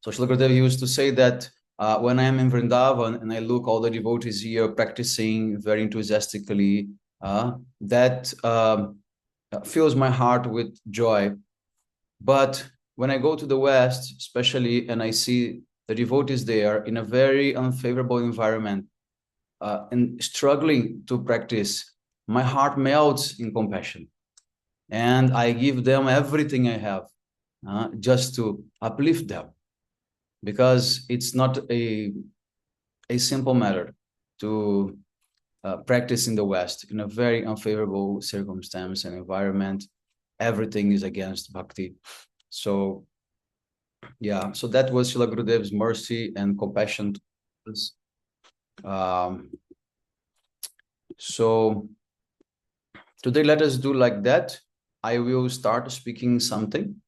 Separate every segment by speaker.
Speaker 1: So Srila Gurudeva used to say that when I am in Vrindavan and I look all the devotees here practicing very enthusiastically, that fills my heart with joy. But when I go to the West, especially, and I see the devotees there in a very unfavorable environment and struggling to practice, my heart melts in compassion. And I give them everything I have just to uplift them, because it's not a simple matter to practice in the West in a very unfavorable circumstance and environment. Everything is against bhakti. So yeah, so that was Srila Gurudev's mercy and compassion to us. So today, let us do like that. I will start speaking something,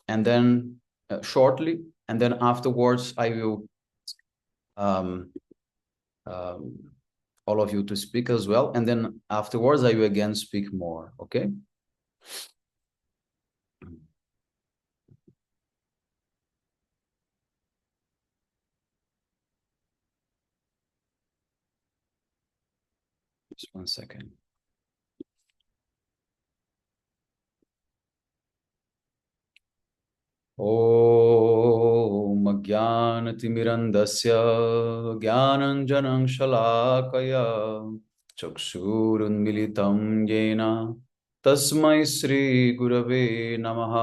Speaker 1: and then shortly, and then afterwards, I will um, all of you to speak as well, and then afterwards, I will again speak more. Okay. Just 1 second. ॐ अज्ञानतिमिरन्धस्य ज्ञानञ्जनं शलाकया चक्षुरुन्मिलितं येन तस्मै श्रीगुरवे नमः।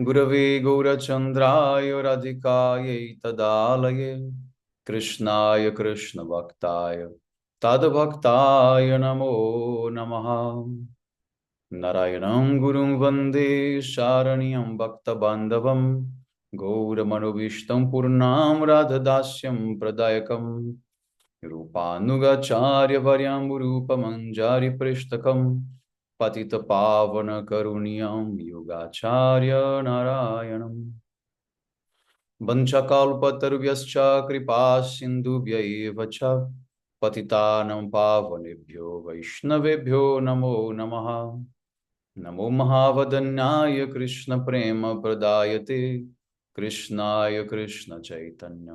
Speaker 1: गुरवे गौरचन्द्राय राधिकायै तदालये कृष्णाय कृष्णभक्ताय तद्भक्ताय नमो नमः। नारायणं गुरुं वन्दे शारण्यं भक्तबान्धवं गौरमनुविष्टं पूर्णां राधदास्यं प्रदायकं रूपानुगाचार्यवर्यं रूपमञ्जारिपृष्ठकं पतितपावनकरुणीयं युगाचार्य नारायणम्। वंशकल्पतरुभ्यश्च कृपा सिन्धुभ्यैव च पतितानां पावनेभ्यो वैष्णवेभ्यो नमो नमः। नमो महावदन्याय कृष्ण प्रेम प्रदायते कृष्णाय कृष्ण चैतन्य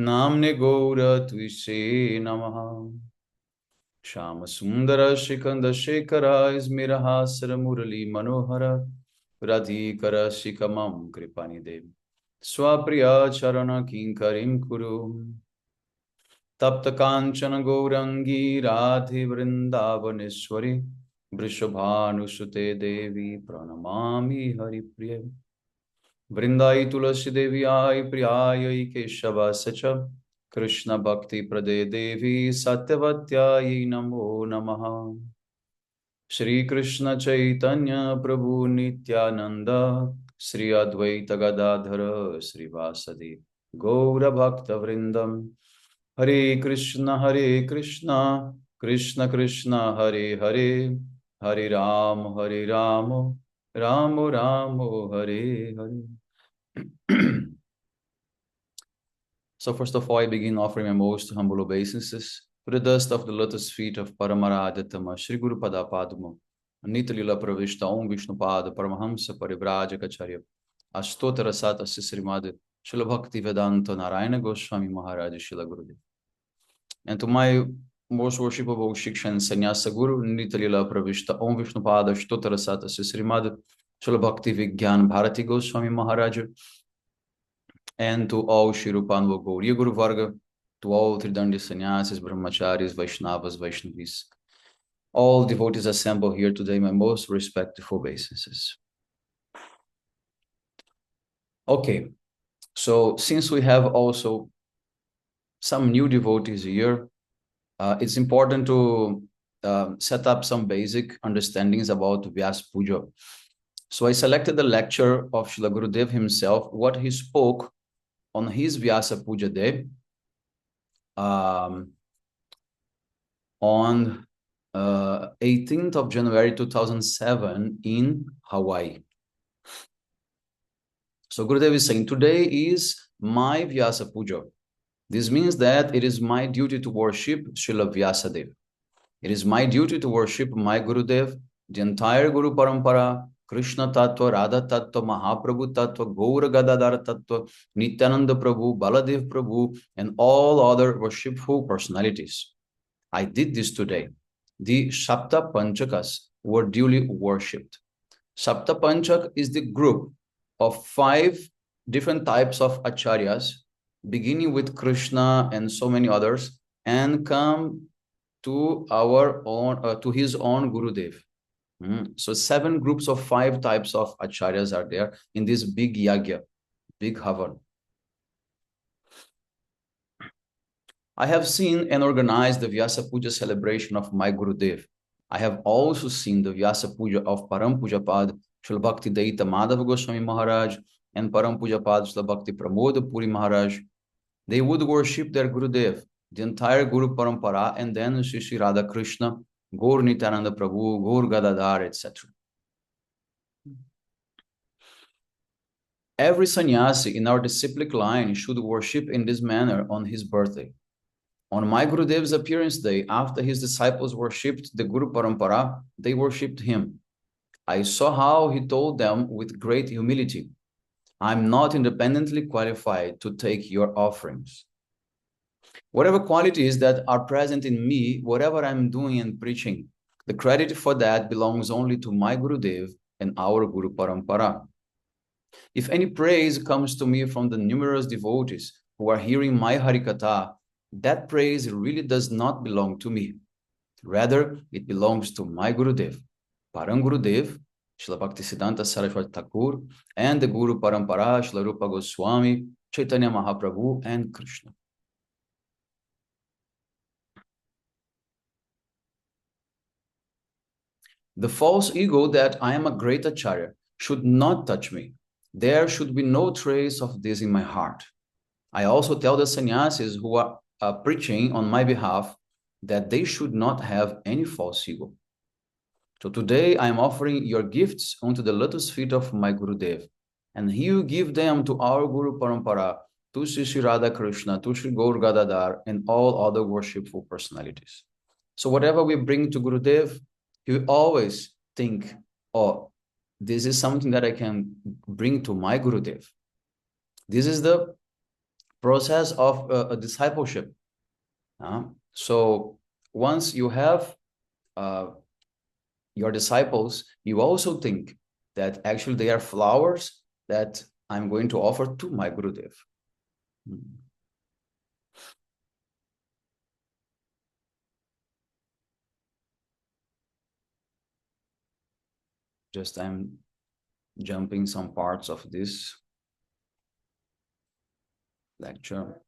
Speaker 1: नाम्ने गौरत्विषे नमः। श्याम सुंदर शिखंद शेखर स्मिरहासर मुरली मनोहर राधिकर शिखमं कृपानिधे स्वप्रिय चरण किंकरीं कुरु। तप्त कांचन गौरंगी राधे वृंदावनेश्वरी वृषभानुसुते देवी प्रणमामि हरिप्रिय। वृंदाई तुलसी देवी आई प्रियाय केशव सच कृष्ण भक्ति प्रदे देवी सत्यवत्याय नमो नमः। श्री कृष्ण चैतन्य प्रभु नित्यानंद श्री अद्वैत गदाधर श्रीवासदि गौर भक्त वृंदम। हरे Krishna Krishna Krishna Hare Hare Hare Ram Ram Ram Hare Hare. So first of all, I begin offering my most humble obeisances to the dust of the lotus feet of Paramaradhatama Shri Guru Pada Padma Nita Lila Pravishta Om Vishnu Pada Paramahamsa Parivrajacharya Ashtotara Sata Srimad Srila Bhakti Vedanta Narayana Goswami Maharaj Srila Gurudev. And to my most worshipable Shiksha and Sannyasa Guru Nita Lila Pravishta Om Vishnu Pada Ashtotara Sata Srimad Srila Bhakti Vigyan Bharati Goswami Maharaj, and to all Shirupanva Gauriya Guru Varga, to all Tridandi Sannyasis, Brahmacharis, Vaishnavas, Vaishnavis, all devotees assembled here today, my most respectful obeisances. Okay, so since we have also some new devotees here, it's important to set up some basic understandings about Vyasa-puja. So I selected the lecture of Srila Gurudev himself, what he spoke on his Vyasa-puja day on 18th of January 2007 in Hawaii. So Gurudev is saying, today is my Vyasa-puja. This means that it is my duty to worship Srila Vyasadeva. It is my duty to worship my Gurudev, the entire Guru Parampara, Krishna Tattva, Radha Tattva, Mahaprabhu Tattva, Gaura Gadadhar Tattva, Nityananda Prabhu, Baladev Prabhu, and all other worshipful personalities. I did this today. The Sapta Panchakas were duly worshipped. Sapta Panchak is the group of 5 different types of acharyas, beginning with Krishna and so many others, and come to our own, to his own Gurudev. So 7 groups of 5 types of acharyas are there in this big yagya, big havan. I have seen and organized the Vyasa-puja celebration of my Gurudev. I have also seen the Vyasa-puja of Param Pujapad, Srila Bhakti Daita Madhava Goswami Maharaj, and Param Pujapad Srila Bhakti Pramoda Puri Maharaj. They would worship their Gurudev, the entire Guru Parampara, and then Shri Radha Krishna, Gaur Nityananda Prabhu, Gaur Gadadhar, etc. Every sannyasi in our disciplic line should worship in this manner on his birthday. On my Gurudev's appearance day, after his disciples worshipped the Guru Parampara, they worshipped him. I saw how he told them with great humility, I'm not independently qualified to take your offerings. Whatever qualities that are present in me, whatever I'm doing and preaching, the credit for that belongs only to my Gurudev and our Guru Parampara. If any praise comes to me from the numerous devotees who are hearing my Harikatha, that praise really does not belong to me. Rather, it belongs to my Gurudev, Parang Gurudev, Srila Bhaktisiddhanta Saraswati Thakur, and the Guru Parampara, Srila Rupa Goswami, Chaitanya Mahaprabhu, and Krishna. The false ego that I am a great acharya should not touch me. There should be no trace of this in my heart. I also tell the sannyasis who are preaching on my behalf that they should not have any false ego. So today I am offering your gifts onto the lotus feet of my Gurudev, and he will give them to our Guru Parampara, to Sri Radha Krishna, to Sri Gaur Gadadhar, and all other worshipful personalities. So whatever we bring to Gurudev, he will always think, oh, this is something that I can bring to my Gurudev. This is the process of a discipleship. So once you have your disciples, you also think that actually they are flowers that I'm going to offer to my Gurudev. Just I'm jumping some parts of this lecture.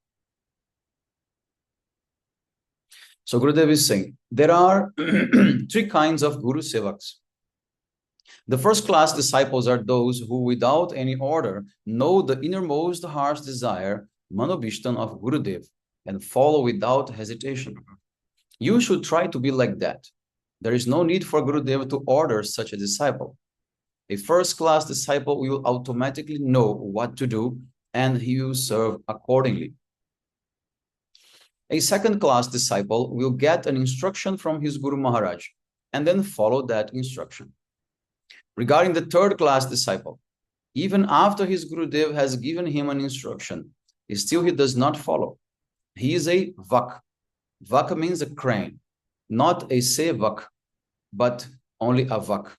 Speaker 1: So Gurudev is saying, there are 3 kinds of Guru Sevaks. The first class disciples are those who, without any order, know the innermost heart's desire, Manobishtan of Gurudev, and follow without hesitation. You should try to be like that. There is no need for Gurudev to order such a disciple. A first-class disciple will automatically know what to do, and he will serve accordingly. A second-class disciple will get an instruction from his Guru Maharaj, and then follow that instruction. Regarding the third-class disciple, even after his Gurudev has given him an instruction, still he does not follow. He is a vak. Vak means a crane, not a sevak, but only a vak.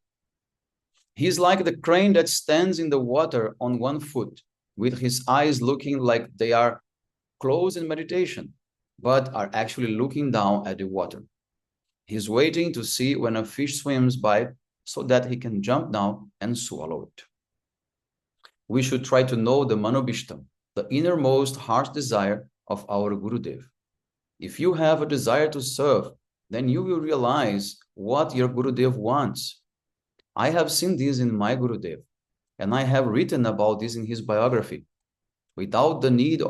Speaker 1: He is like the crane that stands in the water on one foot, with his eyes looking like they are closed in meditation, but are actually looking down at the water. He's waiting to see when a fish swims by so that he can jump down and swallow it. We should try to know the Manobishtam, the innermost heart's desire of our Gurudev. If you have a desire to serve, then you will realize what your Gurudev wants. I have seen this in my Gurudev, and I have written about this in his biography. Without the need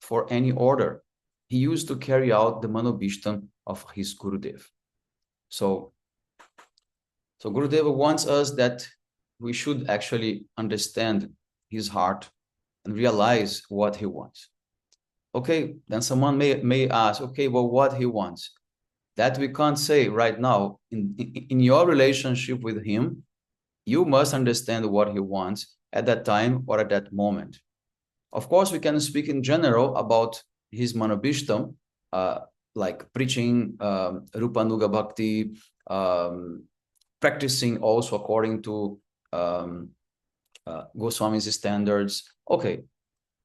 Speaker 1: for any order, he used to carry out the Manobishtam of his Gurudev. So Gurudeva wants us that we should actually understand his heart and realize what he wants. Okay, then someone may ask, okay, well, what he wants? That we can't say right now. In your relationship with him, you must understand what he wants at that time or at that moment. Of course, we can speak in general about his manobishtam, like preaching Rupanuga Bhakti, practicing also according to Goswami's standards. Okay,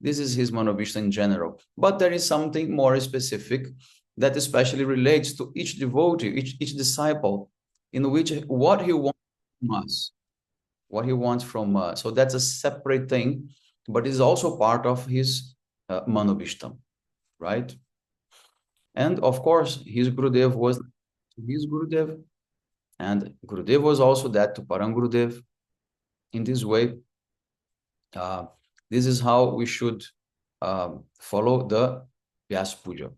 Speaker 1: this is his manobishtam in general. But there is something more specific that especially relates to each devotee, each disciple, in which what he wants from us, what he wants from us. So that's a separate thing, but it's also part of his manobishtam, right? And of course, his Gurudev was his Gurudev, and Gurudev was also that to Param Gurudev. In this way, this is how we should follow the Vyasa-puja.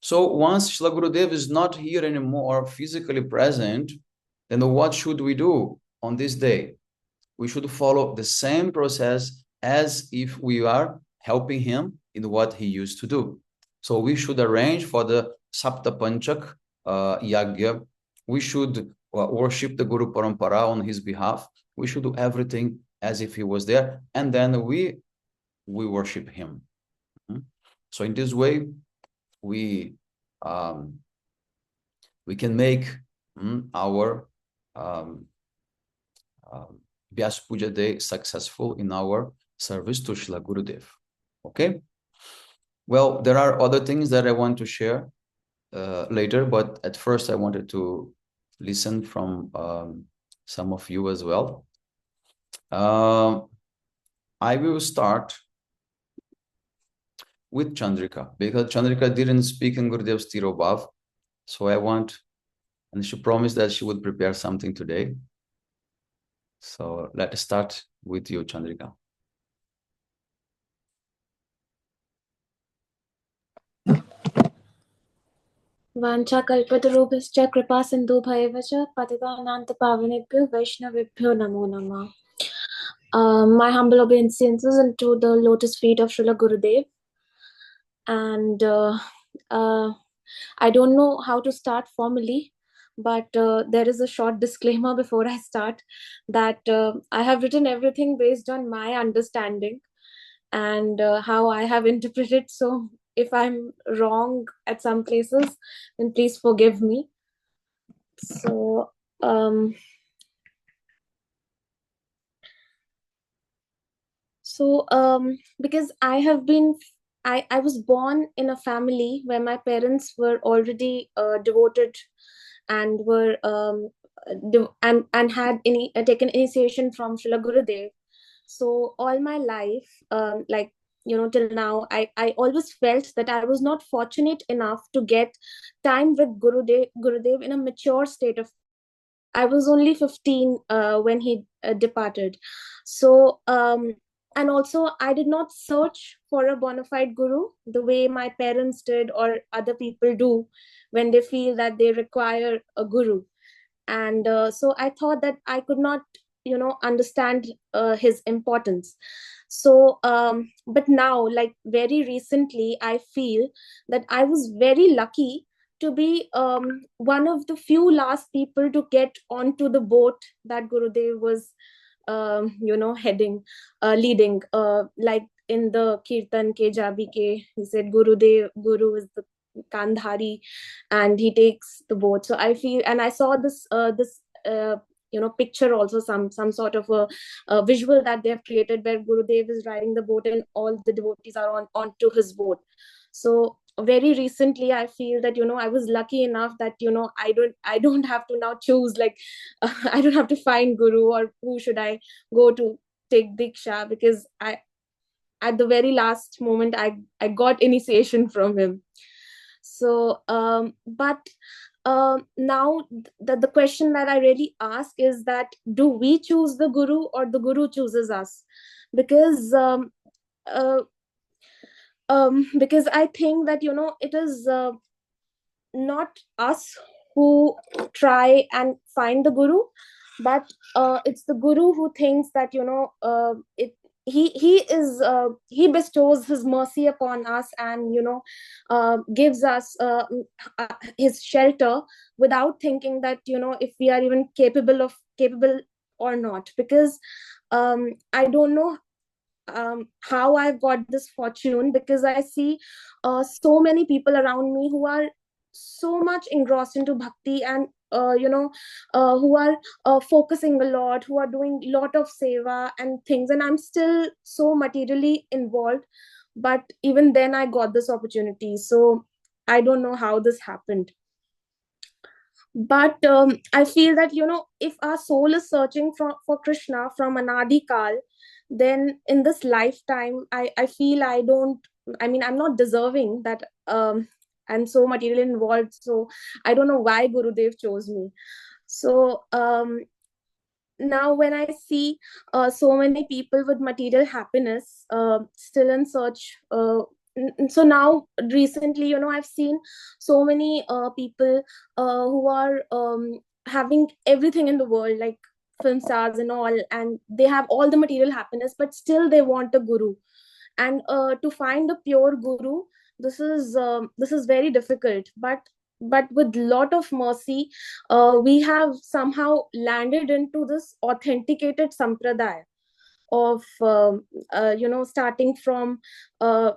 Speaker 1: So once Shila Gurudev is not here anymore, physically present, then what should we do on this day? We should follow the same process as if we are helping him in what he used to do. So we should arrange for the Sapta Panchak Yagya. We should worship the Guru Parampara on his behalf. We should do everything as if he was there, and then we worship him. So in this way, we can make our Vyasa-puja day successful in our service to Srila Gurudev. Okay? Well, there are other things that I want to share later, but at first I wanted to listen from some of you as well. I will start with Chandrika, because Chandrika didn't speak in Gurudev's Tirobhav. So I want, and she promised that she would prepare something today. So let's start with you, Chandrika.
Speaker 2: वाञ्छाकल्पतरुभ्यश्च कृपा सिन्धुभ्येव च पतितानां वैष्णवेभ्यो नमो नमः. My humble obeisances into the lotus feet of Srila Gurudev, and I don't know how to start formally, but there is a short disclaimer before I start that I have written everything based on my understanding and how I have interpreted. So if I'm wrong at some places, then please forgive me. So because I was born in a family where my parents were already devoted and were and had taken initiation from Srila Gurudev. So all my life, like till now, I always felt that I was not fortunate enough to get time with Gurudev in a mature state of. I was only 15 when he departed. So and also I did not search for a bona fide guru the way my parents did or other people do when they feel that they require a guru. And so I thought that I could not understand his importance. So but now, like very recently, I feel that I was very lucky to be one of the few last people to get onto the boat that Gurudev was heading leading, like in the kirtan ke jabi ke, he said Guru is the Kandhari and he takes the boat. So I feel, and I saw this picture also, some sort of a visual that they have created where Gurudev is riding the boat and all the devotees are onto his boat. So very recently I feel that I was lucky enough that I don't have to now choose, like I don't have to find guru or who should I go to take diksha, because I at the very last moment I got initiation from him. So but now the question that I really ask is that, do we choose the guru or the guru chooses us? Because because I think that it is not us who try and find the guru, but it's the guru who thinks that he bestows his mercy upon us and gives us his shelter without thinking that if we are even capable or not, because I don't know how I've got this fortune, because I see so many people around me who are so much engrossed into bhakti, and who are focusing a lot, who are doing a lot of seva and things, and I'm still so materially involved. But even then I got this opportunity, so I don't know how this happened. But I feel that, if our soul is searching for Krishna from anadi kal, then in this lifetime I feel I don't, I mean, I'm not deserving that. I'm so materially involved, so I don't know why Gurudev chose me. So now when I see so many people with material happiness still in search, so now recently, I've seen so many people who are having everything in the world, like film stars and all, and they have all the material happiness, but still they want a guru. And to find a pure guru, this is very difficult. But with lot of mercy, we have somehow landed into this authenticated sampradaya of starting from uh,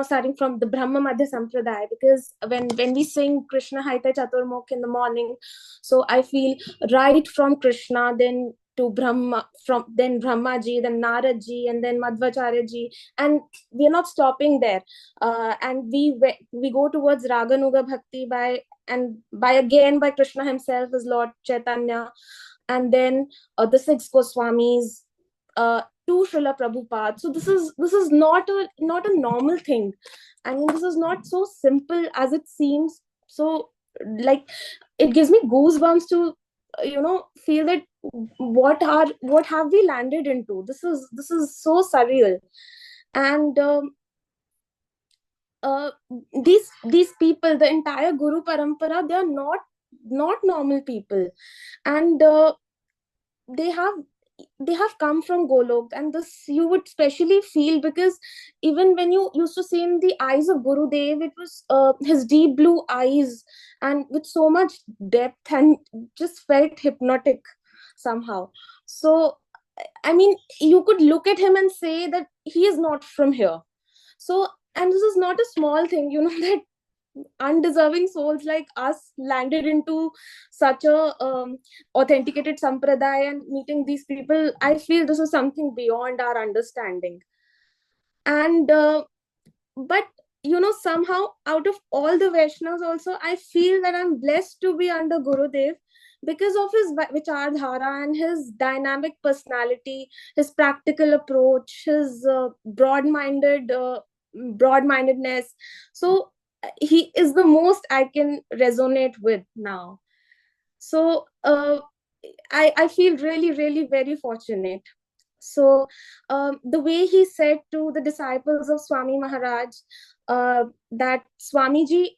Speaker 2: starting from the Brahma Madhya Sampradaya, because when we sing Krishna Haita Chaturmukh in the morning, so I feel right from Krishna, then to Brahma, from then Brahma ji, then Narad ji, and then Madhvacharya ji, and we are not stopping there, and we go towards Raganuga Bhakti by again by Krishna himself as Lord Chaitanya, and then the six Goswamis, to Srila Prabhupada. So this is not a normal thing. I mean, this is not so simple as it seems. So, like, it gives me goosebumps to feel that what have we landed into. This is so surreal. And uh, these people, the entire Guru Parampara, they are not normal people. And they have they have come from Golok, and this you would specially feel, because even when you used to see in the eyes of Gurudev, it was his deep blue eyes, and with so much depth, and just felt hypnotic somehow. So I mean, you could look at him and say that he is not from here. So, and this is not a small thing, that undeserving souls like us landed into such a authenticated sampradaya, and meeting these people, I feel this is something beyond our understanding. And but somehow, out of all the Vaishnavas also, I feel that I'm blessed to be under Gurudev, because of his vichar dhara and his dynamic personality, his practical approach, his broad mindedness. So he is the most I can resonate with now. So I feel really, really very fortunate. So the way he said to the disciples of Swami Maharaj, that Swamiji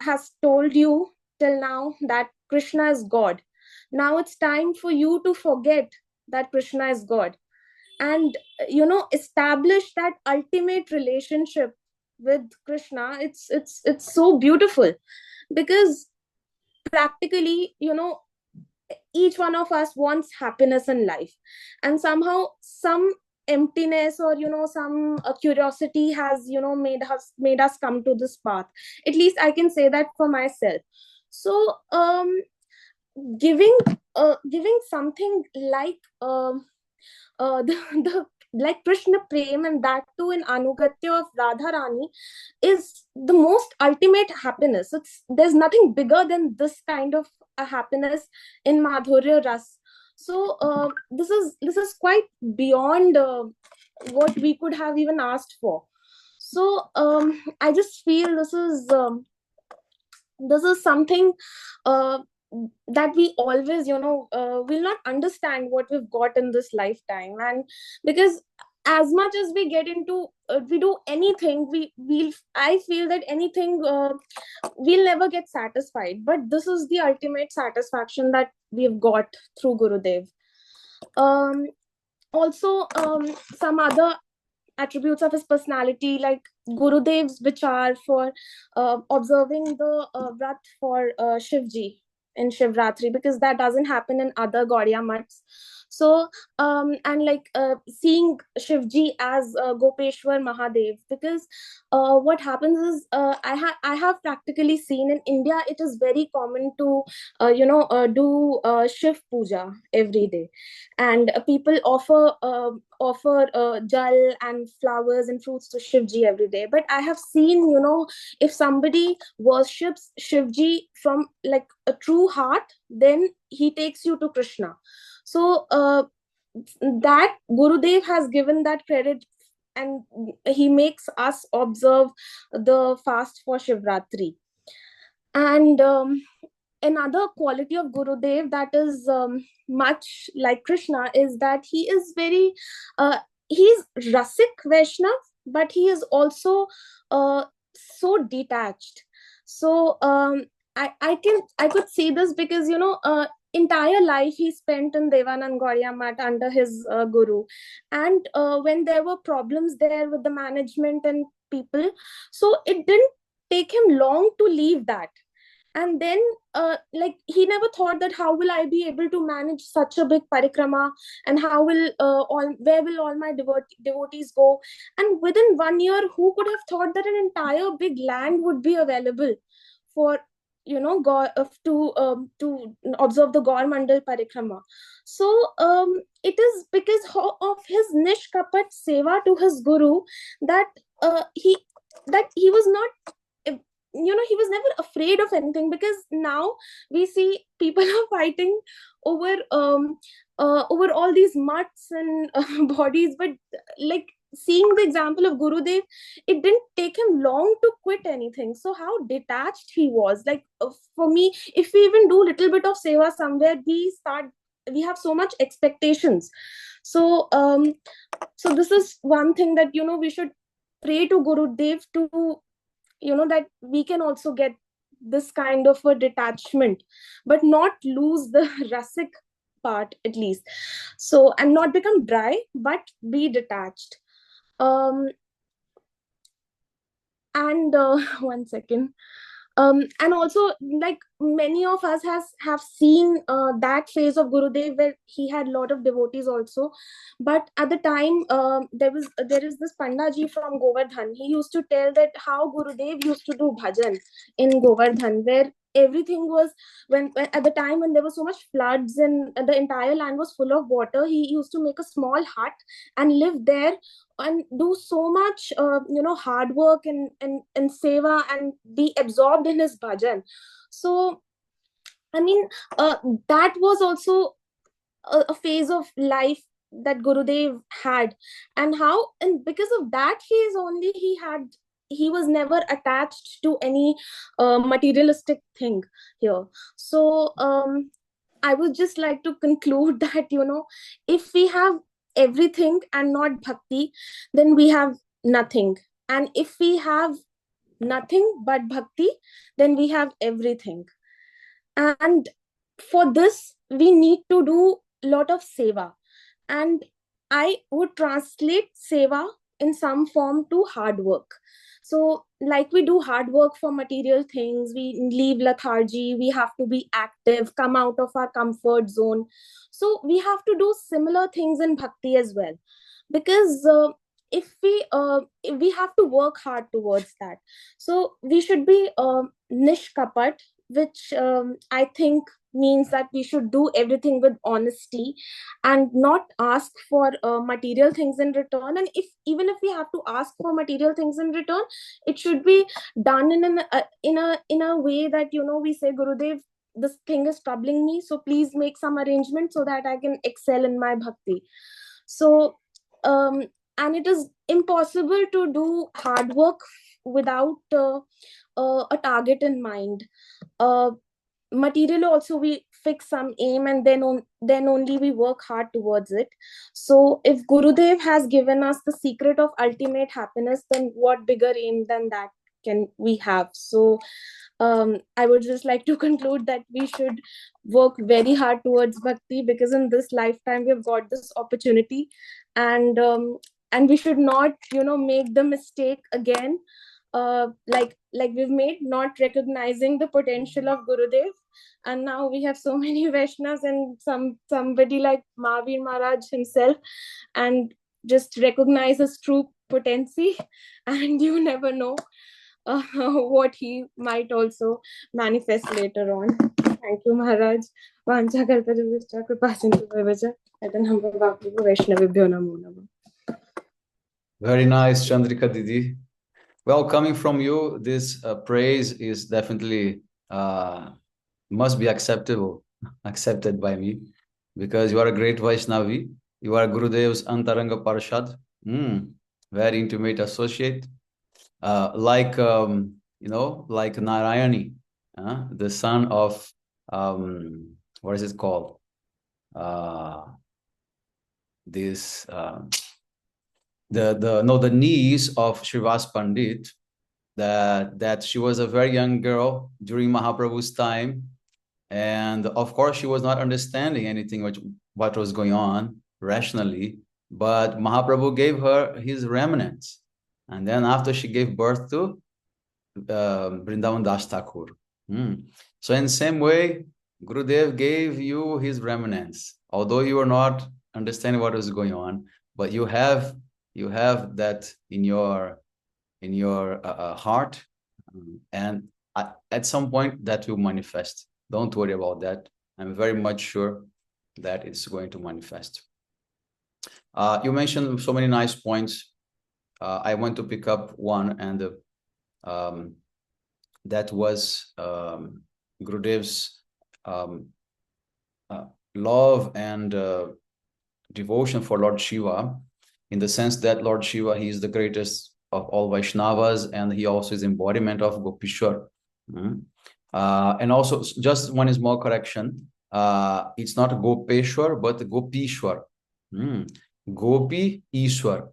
Speaker 2: has told you till now that Krishna is God. Now it's time for you to forget that Krishna is God, and establish that ultimate relationship with Krishna. It's so beautiful, because practically, each one of us wants happiness in life, and somehow some emptiness, or some curiosity has made us come to this path. At least I can say that for myself. So giving giving something like the like Krishna Prem, and that too in Anugatya of Radharani, is the most ultimate happiness. There's nothing bigger than this kind of a happiness in Madhurya Ras. So this is quite beyond what we could have even asked for. So I just feel this is something uh, that we always will not understand what we've got in this lifetime. And because as much as we get into we do anything, I feel that anything we'll never get satisfied, but this is the ultimate satisfaction that we've got through Gurudev. um Also, some other attributes of his personality, like Gurudev's vichar for observing the vrat for Shivji. in Shivratri, because that doesn't happen in other Gaudiya mats. So and like seeing Shivji as Gopeshwar Mahadev, because what happens is, I have practically seen in India it is very common to do Shiv-puja every day, and people offer jal and flowers and fruits to Shivji every day. But I have seen, if somebody worships Shivji from like a true heart, then he takes you to Krishna. So that Gurudev has given that credit, and he makes us observe the fast for Shivratri. And another quality of Gurudev that is much like Krishna is that he is very, he's Rasik Vaishnav, but he is also so detached. So I could see this because, entire life he spent in Devanand Gaudiya Mat under his guru, and when there were problems there with the management and people, so it didn't take him long to leave that. And then like he never thought that how will I be able to manage such a big parikrama, and how will all where will all my devotees go. And within 1 year, who could have thought that an entire big land would be available for, to observe the Gaur Mandal parikrama. So it is because of his nishkapat seva to his guru that he was not, he was never afraid of anything. Because now we see people are fighting over over all these mutts and bodies, but like seeing the example of Gurudev, it didn't take him long to quit anything. So how detached he was, like for me, if we even do little bit of seva somewhere, we have so much expectations. So so this is one thing that, we should pray to Gurudev to, that we can also get this kind of a detachment, but not lose the rasic part at least. So, and not become dry, but be detached. um and one second. And also, like many of us have seen that phase of Gurudev where he had a lot of devotees also. But at the time, there is this Pandaji from Govardhan. He used to tell that how Gurudev used to do bhajan in Govardhan, where everything was, when at the time when there was so much floods and the entire land was full of water, he used to make a small hut and live there and do so much hard work and seva and be absorbed in his bhajan. So I mean, that was also a phase of life that Gurudev had. And because of that phase only, he was never attached to any materialistic thing here. So I would just like to conclude that, if we have everything and not bhakti, then we have nothing. And if we have nothing but bhakti, then we have everything. And for this, we need to do a lot of seva. And I would translate seva in some form to hard work. So, like we do hard work for material things, we leave lethargy, we have to be active, come out of our comfort zone. So, we have to do similar things in bhakti as well. Because if we have to work hard towards that. So, we should be nishkapat, which I think means that we should do everything with honesty and not ask for material things in return. And if even if we have to ask for material things in return, it should be done in a way that, we say, Gurudev, this thing is troubling me, so please make some arrangement so that I can excel in my bhakti. So and it is impossible to do hard work without a target in mind. Material also, we fix some aim, and then only we work hard towards it. So if Gurudev has given us the secret of ultimate happiness, then what bigger aim than that can we have? So I would just like to conclude that we should work very hard towards bhakti, because in this lifetime we've got this opportunity. And we should not, make the mistake again, like we've made, not recognizing the potential of Gurudev. and now we have so many Vaishnavas and somebody like Mahavir Maharaj himself, and just recognize his true potency, and you never know what he might also manifest later on. Thank you, Maharaj. Vancha kalpatarubhishcha kripasintu vaibhaja. Etanam bhakti Vaishnavibhyo namo namo.
Speaker 1: Very nice, Chandrika Didi. Well, coming from you, this praise is definitely must be accepted by me, because you are a great Vaishnavi. You are Gurudev's Antaranga Parashad, very intimate associate. Like like Narayani, the son of what is it called? This the niece of Srivas Pandit, that she was a very young girl during Mahaprabhu's time, and of course she was not understanding anything what was going on rationally, but Mahaprabhu gave her his remnants, and then after she gave birth to Vrindavan Das Thakur. So in the same way, Gurudev gave you his remnants, although you are not understanding what is going on, but you have that in your heart, and at some point that will manifest. Don't worry about that. I'm very much sure that it's going to manifest. You mentioned so many nice points. I want to pick up one, and that was Gurudev's love and devotion for Lord Shiva, in the sense that Lord Shiva, he is the greatest of all Vaishnavas, and he also is embodiment of Gopishwar. And also, just one small correction, it's not Gopeshwar, but Gopishwar. Gopi Ishwar.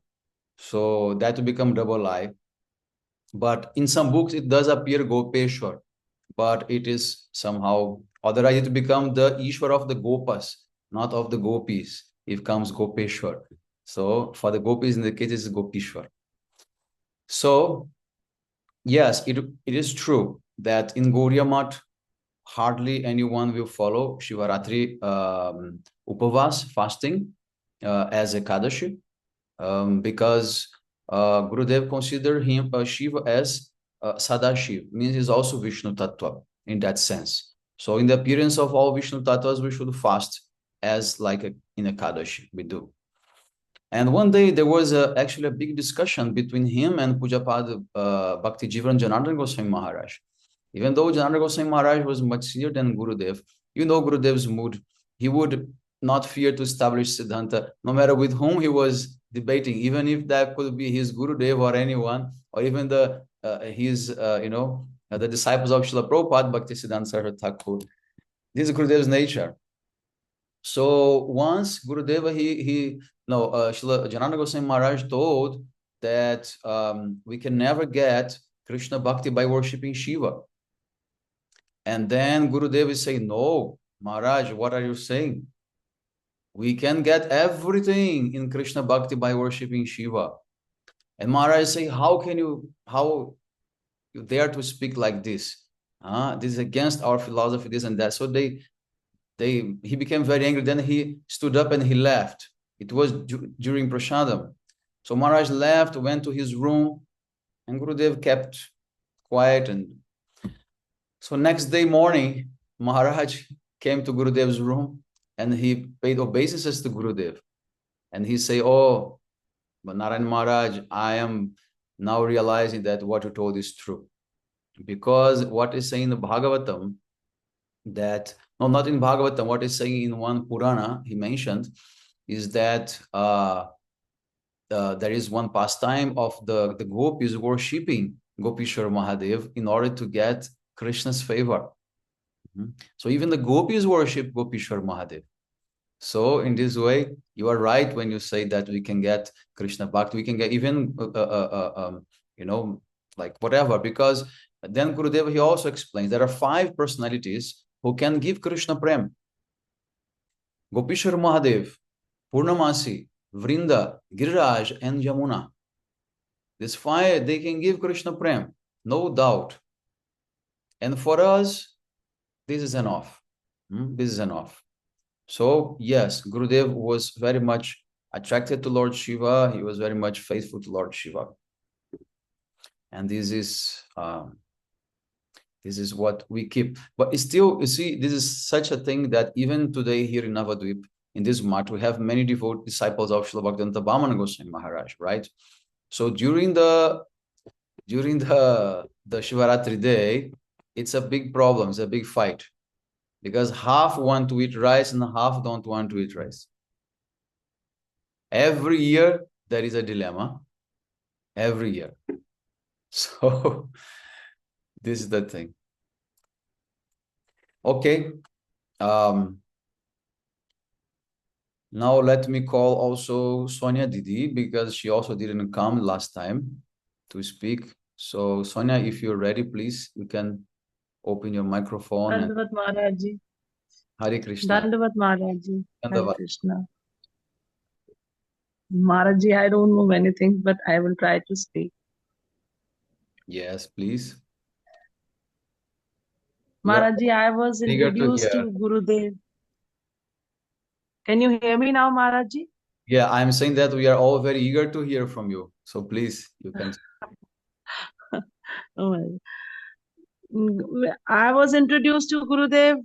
Speaker 1: So that will become double I. But in some books, it does appear Gopeshwar, but it is somehow otherwise it become the Ishwar of the Gopas, not of the Gopis. It comes Gopeshwar. So for the Gopis, in the case, it's Gopishwar. So yes, it is true that in Gauriya Math, hardly anyone will follow Shivaratri Upavas, fasting, as Ekadashi, because Gurudev considered him Shiva as Sadashiv, means he's also Vishnu Tattva in that sense. So in the appearance of all Vishnu Tattvas, we should fast as like in Ekadashi we do. And one day there was actually a big discussion between him and Pujapad Bhakti Jivan Janardhan Goswami Maharaj. Even though Janardhan Goswami Maharaj was much senior than Gurudev, you know Gurudev's mood. He would not fear to establish Siddhanta, no matter with whom he was debating, even if that could be his Gurudev or anyone, or even the disciples of Srila Prabhupada, Bhakti Siddhanta Saraswati Thakur. This is Gurudev's nature. So once Gurudeva, Srila Janardhan Goswami Maharaj told that we can never get Krishna Bhakti by worshipping Shiva. And then Gurudeva is saying, no, Maharaj, what are you saying? We can get everything in Krishna Bhakti by worshipping Shiva. And Maharaj say, how you dare to speak like this? This is against our philosophy, this and that. So he became very angry. Then he stood up and he left. It was during Prasadam. So Maharaj left, went to his room, and Gurudev kept quiet. And so next day morning, Maharaj came to Gurudev's room and he paid obeisances to Gurudev. And he say, oh, but Narayan Maharaj, I am now realizing that what you told is true. Because what is saying in the Bhagavatam, that, no, not in Bhagavatam, what is saying in one Purana, he mentioned, is that there is one pastime of the gopis worshipping Gopishwar Mahadev in order to get Krishna's favor. So even the gopis worship Gopishwar Mahadev. So in this way, you are right when you say that we can get Krishna Bhakti, we can get even, like whatever, because then Gurudeva, he also explains there are 5 personalities who can give Krishna Prem. Gopishwar Mahadev, Purnamasi, Vrinda, Giriraj, and Yamuna. These 5, they can give Krishna Prem, no doubt. And for us, this is enough. This is enough. So yes, Gurudev was very much attracted to Lord Shiva. He was very much faithful to Lord Shiva. And this is what we keep. But still, you see, this is such a thing that even today here in Navadvip, in this Math, we have many devout disciples of Srila Bhaktivedanta Bhamana Goswami Maharaj, right? So during the Shivaratri day, it's a big problem, it's a big fight. Because half want to eat rice and half don't want to eat rice. Every year, there is a dilemma. Every year. So, this is the thing. Okay. Now let me call also Sonia Didi, because she also didn't come last time to speak. So, Sonia, if you're ready, please, you can open your microphone.
Speaker 3: Dandavat Maharaj Ji.
Speaker 1: Hare Krishna.
Speaker 3: Dandavat Maharaj Ji. Hare
Speaker 1: Dandavat.
Speaker 3: Krishna. Maharaj Ji, I don't know many things, but I will try to speak.
Speaker 1: Yes, please.
Speaker 3: Maharaj Ji, I was
Speaker 1: Eager to
Speaker 3: introduced
Speaker 1: hear.
Speaker 3: to Gurudev. Can you hear me now, Maharaj Ji?
Speaker 1: Yeah, I'm saying that we are all very eager to hear from you. So please, you can.
Speaker 3: Oh, I was introduced to Gurudev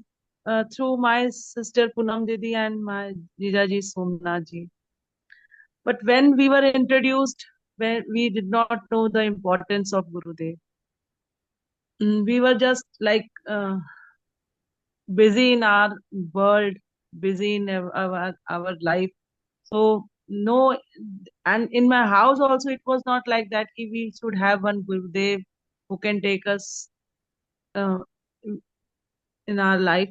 Speaker 3: through my sister Punam Didi and my Jijaji Somnath Ji. But when we were introduced, when we did not know the importance of Gurudev. We were just like busy in our world, busy in our life. So no, and in my house also it was not like that. We should have one Gurudev who can take us uh, in our life.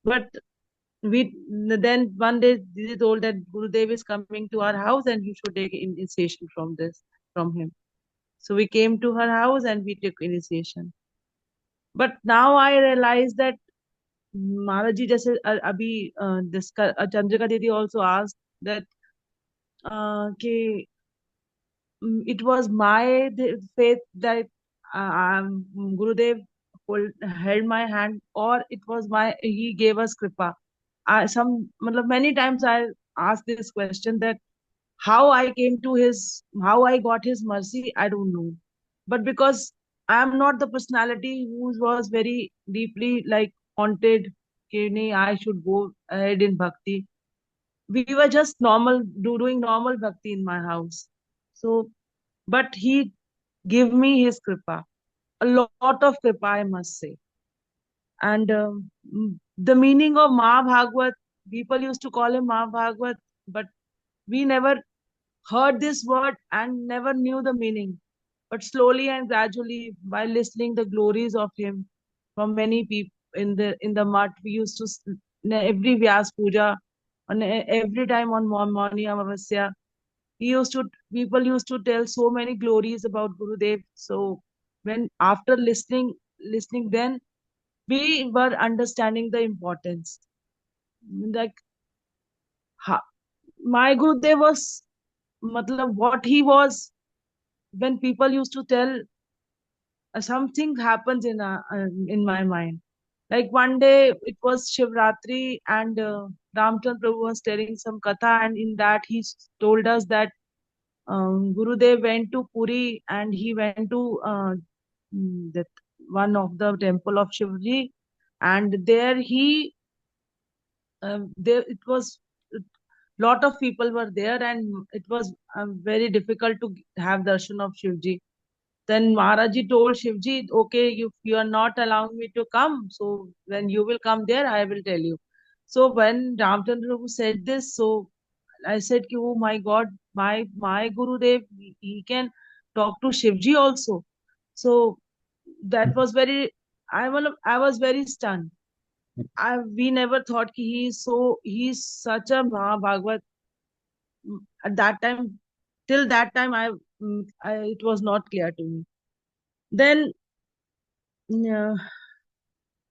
Speaker 3: But we then one day Didi told that Gurudev is coming to our house and you should take initiation from him. So we came to her house and we took initiation. But now I realize that Maharaj ji, जैसे अभी चंद्रिका दीदी also asked that कि it was my faith that Gurudev held my hand, or it was he gave us kripa. मतलब many times I asked this question that how how I got his mercy, I don't know. But because I am not the personality who was very deeply like haunted, कि नहीं, I should go ahead in bhakti. We were just doing normal bhakti in my house. So, but he gave me his kripa, a lot of kripa, I must say. And the meaning of Mahabhagwat, people used to call him Mahabhagwat, but we never heard this word and never knew the meaning. But slowly and gradually, by listening the glories of him from many people in the mud, we used to every Vyasa-puja, and every time on Mauni Amavasya, people used to tell so many glories about Gurudev. So when after listening, then we were understanding the importance. Like my Gurudev was, matlab, what he was. When people used to tell, something happens in my mind. Like one day it was Shivratri and Ramchandra Prabhu was telling some katha, and in that he told us that Gurudev went to Puri and he went to that one of the temple of Shivji, and there there it was lot of people were there, and it was very difficult to have darshan of Shivji. Then Maharaji told Shivji, okay, if you are not allowing me to come, so when you will come there, I will tell you. So when Ramchandra Prabhu said this, so I said, ki, oh my God, my Gurudev, he can talk to Shivji also. So that was I was very stunned. We never thought ki he's such a Mahabhagavad. At that time, till that time, it was not clear to me. Then, yeah,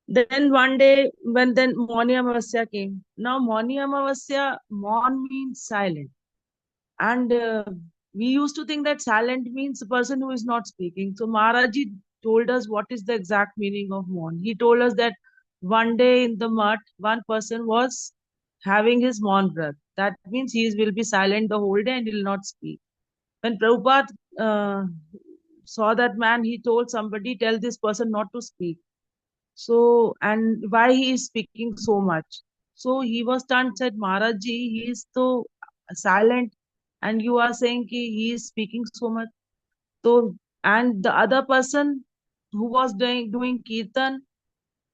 Speaker 3: then one day when then Mauni Amavasya came. Now Mauni Amavasya, Maun means silent. And we used to think that silent means the person who is not speaking. So Maharaji told us what is the exact meaning of Maun. He told us that one day in the mud, one person was having his Maun Vrat. That means he will be silent the whole day and will not speak. When Prabhupada uh, saw that man, he told somebody, tell this person not to speak. So, and why he is speaking so much? So he was stunned, said, Maharaj ji, he is so silent, and you are saying he is speaking so much. So, and the other person who was doing kirtan,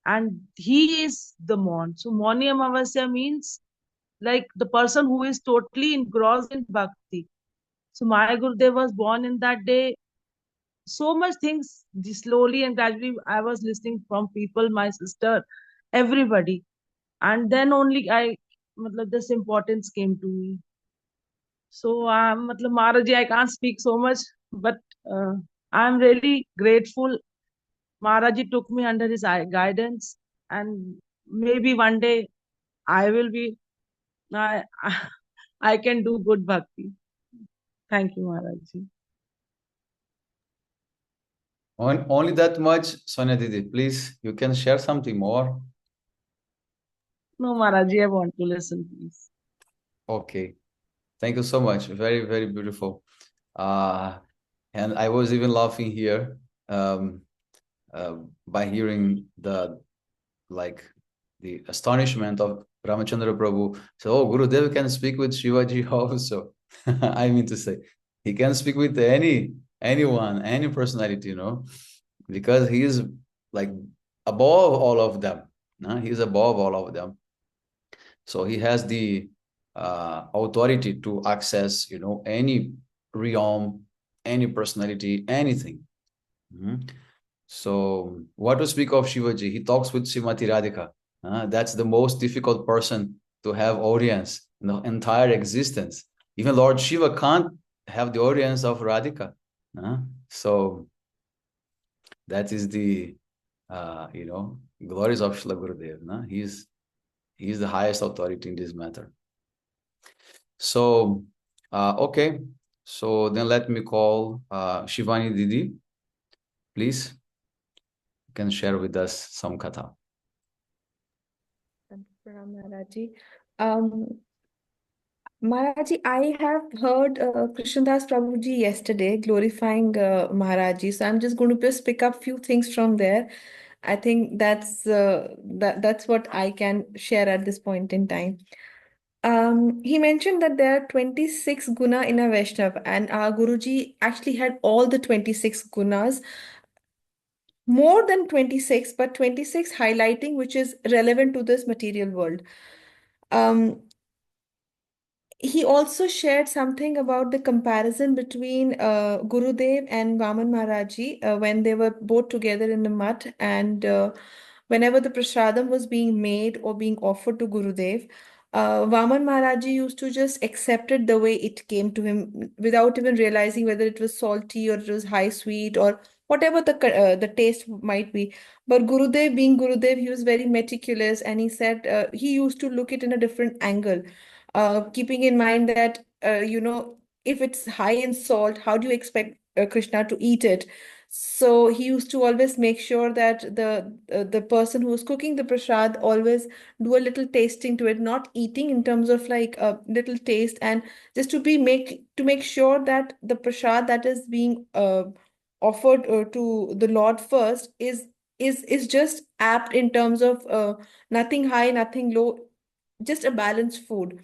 Speaker 3: and he is the mon. So, Moni Amavasya means like the person who is totally engrossed in bhakti. So, my Gurudev was born in that day. So much things slowly and gradually I was listening from people, my sister, everybody. And then only matlab, this importance came to me. So, matlab, Maharaji, I can't speak so much, but uh, I'm really grateful. Maharaji took me under his guidance, and maybe one day I will be, I, I can do good bhakti. Thank you, Maharaji.
Speaker 1: Only that much, Sonia Didi. Please, you can share something more.
Speaker 3: No, Maharaji, I want to listen, please.
Speaker 1: Okay. Thank you so much. Very, very beautiful. And I was even laughing here by hearing the astonishment of Ramachandra Prabhu. So, oh, Gurudev can speak with Shivaji also. I mean to say, he can speak with anyone, any personality, because he is like above all of them. He's above all of them. So he has the authority to access, any realm, any personality, anything. So what to speak of Shivaji? He talks with Srimati Radhika. That's the most difficult person to have audience in the entire existence. Even Lord Shiva can't have the audience of Radhika. So that is the glories of Srila Gurudev. He's the highest authority in this matter. So okay, so then let me call Shivani Didi. Please, you can share with us some katha.
Speaker 2: Thank you, Maharaji. Maharaji, I have heard Krishnadas Prabhuji yesterday glorifying Maharaji, so I'm just going to just pick up few things from there. I think that's what I can share at this point in time. He mentioned that there are 26 guna in a Vaishnav, and our Guruji actually had all the 26 gunas, more than 26, but 26 highlighting which is relevant to this material world. He also shared something about the comparison between Gurudev and Vaman Maharaji when they were both together in the mutt, and whenever the prasadam was being made or being offered to Gurudev, Vaman Maharaji used to just accept it the way it came to him without even realizing whether it was salty or it was high sweet or whatever the taste might be. But Gurudev, being Gurudev, he was very meticulous, and he said he used to look it in a different angle, keeping in mind that if it's high in salt, how do you expect Krishna to eat it? So he used to always make sure that the person who was cooking the prasad always do a little tasting to it, not eating in terms of like a little taste, and just to make sure that the prasad that is being offered to the Lord first is just apt in terms of nothing high, nothing low, just a balanced food.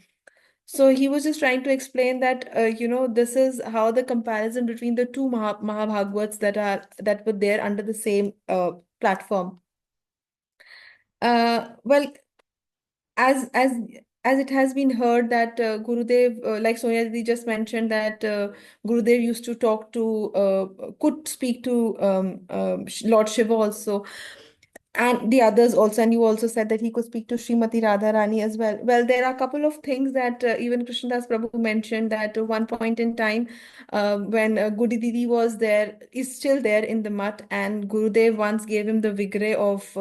Speaker 2: So he was just trying to explain that this is how the comparison between the two Mahabhagavats that were there under the same platform. Well, as as as it has been heard that Gurudev, like Sonia Didi just mentioned, that Gurudev used to could speak to Lord Shiva also, and the others also, and you also said that he could speak to Srimati Radharani as well. Well, there are a couple of things that even Krishnadas Prabhu mentioned, that one point in time when Gudi Didi is still there in the mutt, and Gurudev once gave him the vigre of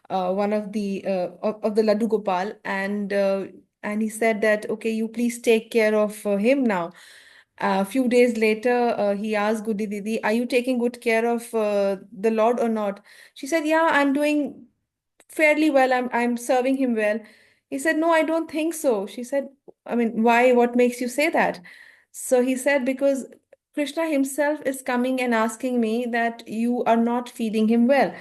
Speaker 2: one of the Laddu Gopal, and he said that, okay, you please take care of him now. A few days later, he asked Gudi Didi, are you taking good care of the Lord or not? She said, yeah, I'm doing
Speaker 4: fairly well. I'm serving him well. He said, no, I don't think so. She said, I mean, why? What makes you say that? So he said, because Krishna himself is coming and asking me that you are not feeding him well.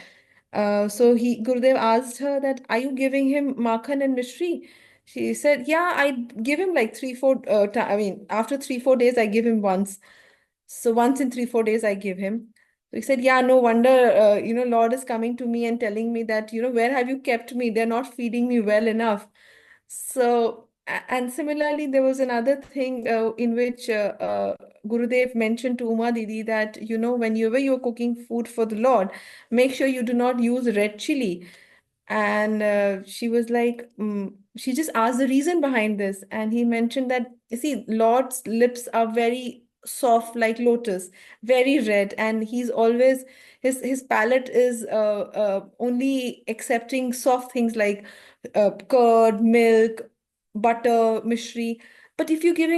Speaker 4: So Gurudev asked her that, are you giving him makhan and mishri? She said, yeah, I give him like 3, 4, I mean, after 3, 4 days, I give him once. So once in 3, 4 days, I give him. So he said, yeah, no wonder, Lord is coming to me and telling me that, where have you kept me? They're not feeding me well enough. So, and similarly, there was another thing in which Gurudev mentioned to Uma Didi that, whenever you're cooking food for the Lord, make sure you do not use red chili. And she was like, she just asked the reason behind this. And he mentioned that, you see, Lord's lips are very soft like lotus, very red, and he's always, his palate is only accepting soft things like curd, milk, butter, mishri. But if you give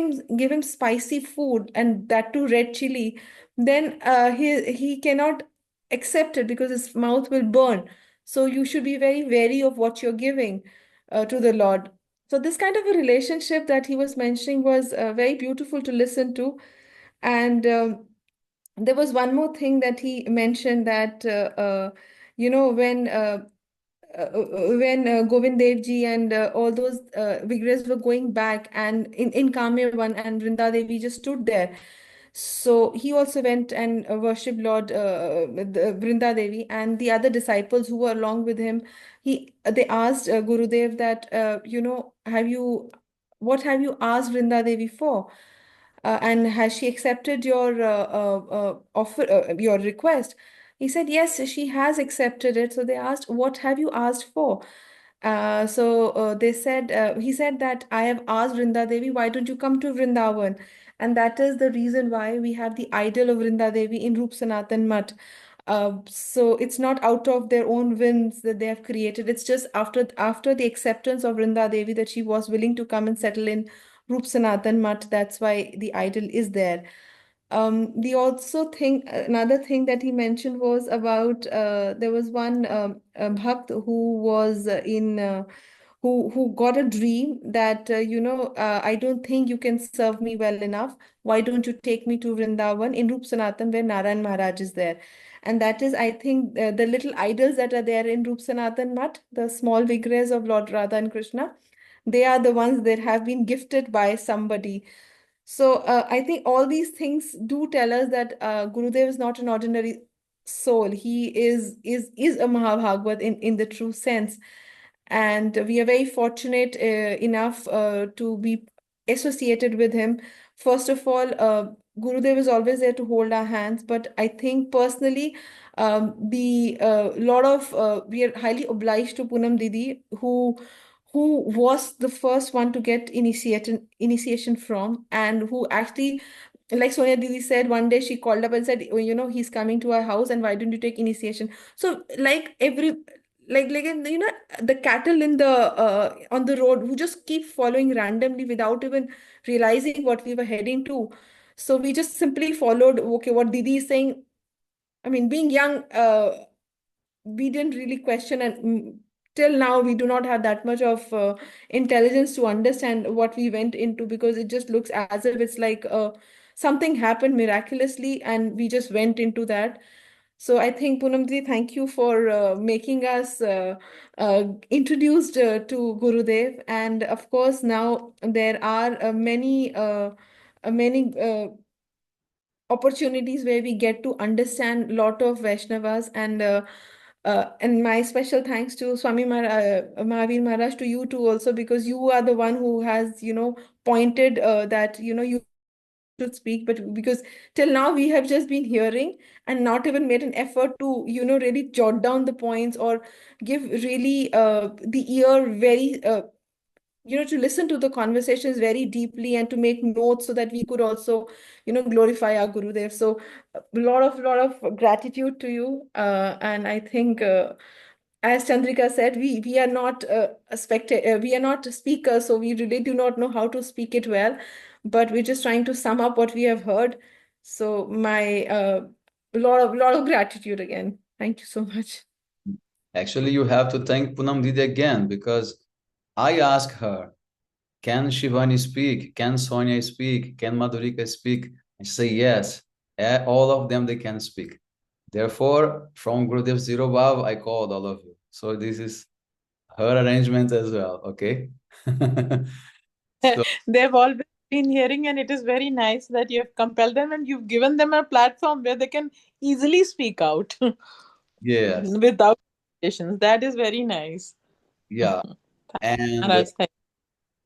Speaker 4: him spicy food and that too red chili, then he cannot accept it because his mouth will burn. So you should be very wary of what you're giving to the Lord. So this kind of a relationship that he was mentioning was very beautiful to listen to. And there was one more thing that he mentioned that you know when Govind Dev Ji and all those Vigras were going back and in Kamyavan and Vrinda Devi just stood there. So he also went and worshipped Lord Vrinda Devi and the other disciples who were along with him. They asked Gurudev that, what have you asked Vrinda Devi for? And has she accepted your offer, your request? He said, yes, she has accepted it. So they asked, what have you asked for? He said that I have asked Vrinda Devi, why don't you come to Vrindavan? And that is the reason why we have the idol of Vrinda Devi in Rup Sanatan Mat. So it's not out of their own whims that they have created. It's just after the acceptance of Vrinda Devi that she was willing to come and settle in Rup Sanatan Mat. That's why the idol is there. The also thing Another thing that he mentioned was about there was one bhakt who was in who got a dream that I don't think you can serve me well enough. Why don't you take me to Vrindavan in Rup Sanatan where Narayan Maharaj is there? And that is, I think, the little idols that are there in Rup Sanatan Mat, the small vigras of Lord Radha and Krishna, they are the ones that have been gifted by somebody. So I think all these things do tell us that Gurudev is not an ordinary soul. He is a Mahabhagavad in the true sense. And we are very fortunate enough to be associated with him. First of all, Gurudev is always there to hold our hands. But I think personally, the lot of we are highly obliged to Poonam Didi, who was the first one to get initiation from, and who actually, like Sonia Didi said, one day she called up and said, oh, he's coming to our house, and why don't you take initiation? So the cattle in the on the road who just keep following randomly without even realizing what we were heading to. So we just simply followed, okay, what Didi is saying. I mean, being young, we didn't really question, and till now we do not have that much of intelligence to understand what we went into, because it just looks as if it's like something happened miraculously and we just went into that. So I think, Poonamji, thank you for making us introduced to Gurudev. And of course, now there are many opportunities where we get to understand a lot of Vaishnavas. And my special thanks to Mahavir Maharaj, to you too also, because you are the one who has, pointed that, you should speak. But because till now we have just been hearing and not even made an effort to, really jot down the points or give really the ear very to listen to the conversations very deeply and to make notes so that we could also glorify our Gurudev. So a lot of gratitude to you, and I think as Chandrika said, we are not a spectator, we are not speakers, so we really do not know how to speak it well, but we're just trying to sum up what we have heard. So my lot of gratitude again. Thank you so much.
Speaker 1: Actually, you have to thank Poonam Didi again, because I asked her, can Shivani speak? Can Sonia speak? Can Madhurika speak? And she said, yes, all of them, they can speak. Therefore, from Gurudev Zero Bhav, I called all of you. So this is her arrangement as well, okay? So,
Speaker 5: They've always been hearing, and it is very nice that you have compelled them and you've given them a platform where they can easily speak out
Speaker 1: yes,
Speaker 5: without limitations. That is very nice.
Speaker 1: yeah. And
Speaker 5: Maharaj, thank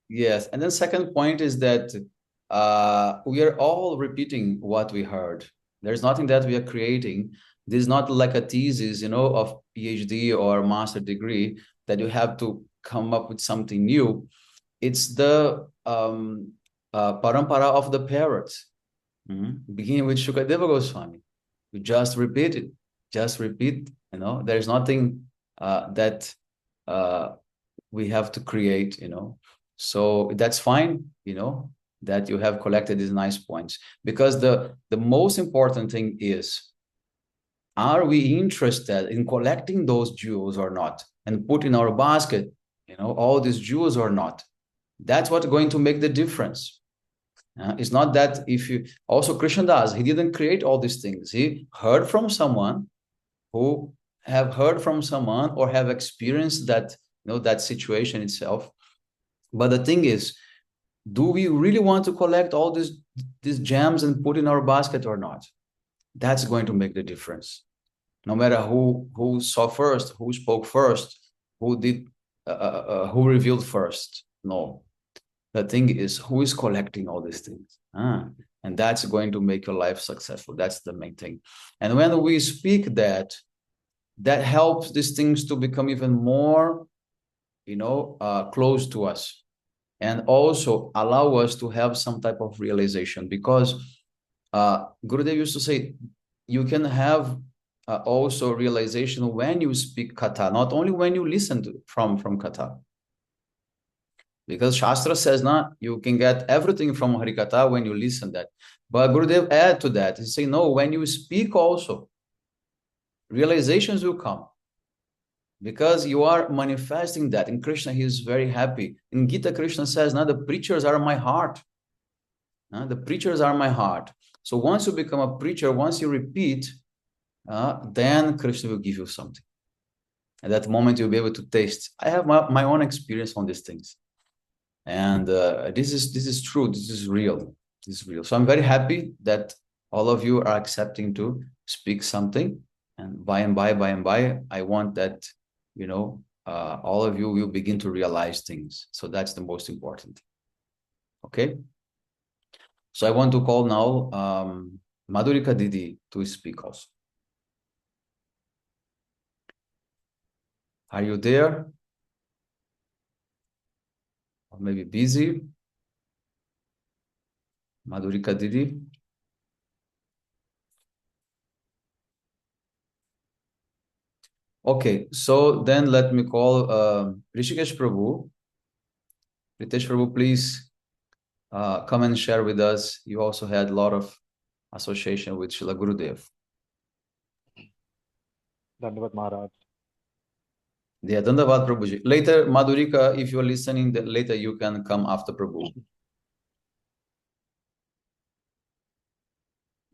Speaker 1: yes, and then second point is that we are all repeating what we heard. There's nothing that we are creating. This is not like a thesis, of PhD or master degree that you have to come up with something new. It's the parampara of the parrots, beginning with Shukadeva Goswami. You just repeat it, just repeat. There's nothing that we have to create. So that's fine, that you have collected these nice points, because the most important thing is, are we interested in collecting those jewels or not, and put in our basket, all these jewels or not? That's what's going to make the difference. It's not that if you also Krishna Das, he didn't create all these things. He heard from someone who have heard from someone or have experienced that, that situation itself. But the thing is, do we really want to collect all these gems and put in our basket or not? That's going to make the difference. No matter who saw first, who spoke first, who revealed first. No, the thing is, who is collecting all these things? And that's going to make your life successful. That's the main thing. And when we speak that helps these things to become even more, close to us, and also allow us to have some type of realization. Because Gurudev used to say, you can have also realization when you speak katha, not only when you listen from katha. Because Shastra says, you can get everything from Harikatha when you listen that. But Gurudev add to that. He say, no, when you speak also, realizations will come. Because you are manifesting that. In Krishna, he is very happy. In Gita, Krishna says, the preachers are my heart. The preachers are my heart. So once you become a preacher, once you repeat, then Krishna will give you something. At that moment, you'll be able to taste. I have my own experience on these things. And this is true. This is real. This is real. So I'm very happy that all of you are accepting to speak something. And by and by, I want that, all of you will begin to realize things. So that's the most important. Okay. So I want to call now Madhurika Didi to speak also. Are you there? Or maybe busy? Madhurika Didi? Okay, so then let me call Rishikesh Prabhu. Ritesh Prabhu, please come and share with us. You also had a lot of association with Srila Gurudev.
Speaker 6: Dandavat Maharaj.
Speaker 1: Yeah, Dandavat Prabhuji. Later, Madhurika, if you're listening, then later you can come after Prabhu.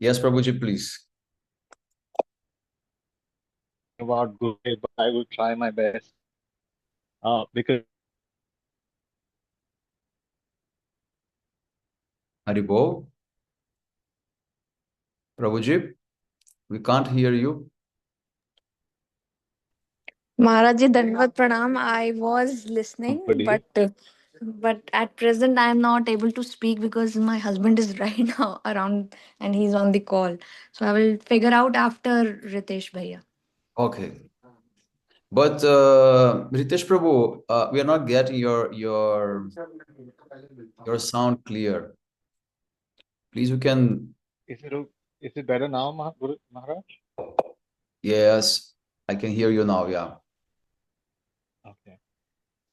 Speaker 1: Yes, Prabhuji, please.
Speaker 6: About Gurudeva, but I will try my best. Because
Speaker 1: Haribol. Prabhuji, we can't hear you.
Speaker 7: Maharaj ji, Dandavat Pranam. I was listening,
Speaker 6: somebody,
Speaker 7: but at present I am not able to speak because my husband is right now around and he's on the call. So I will figure out after Ritesh Bhaiya.
Speaker 1: Okay. But Ritesh Prabhu, we are not getting your sound clear. Please, you can.
Speaker 6: is it better now, Maharaj?
Speaker 1: Yes, I can hear you now. Yeah.
Speaker 6: Okay.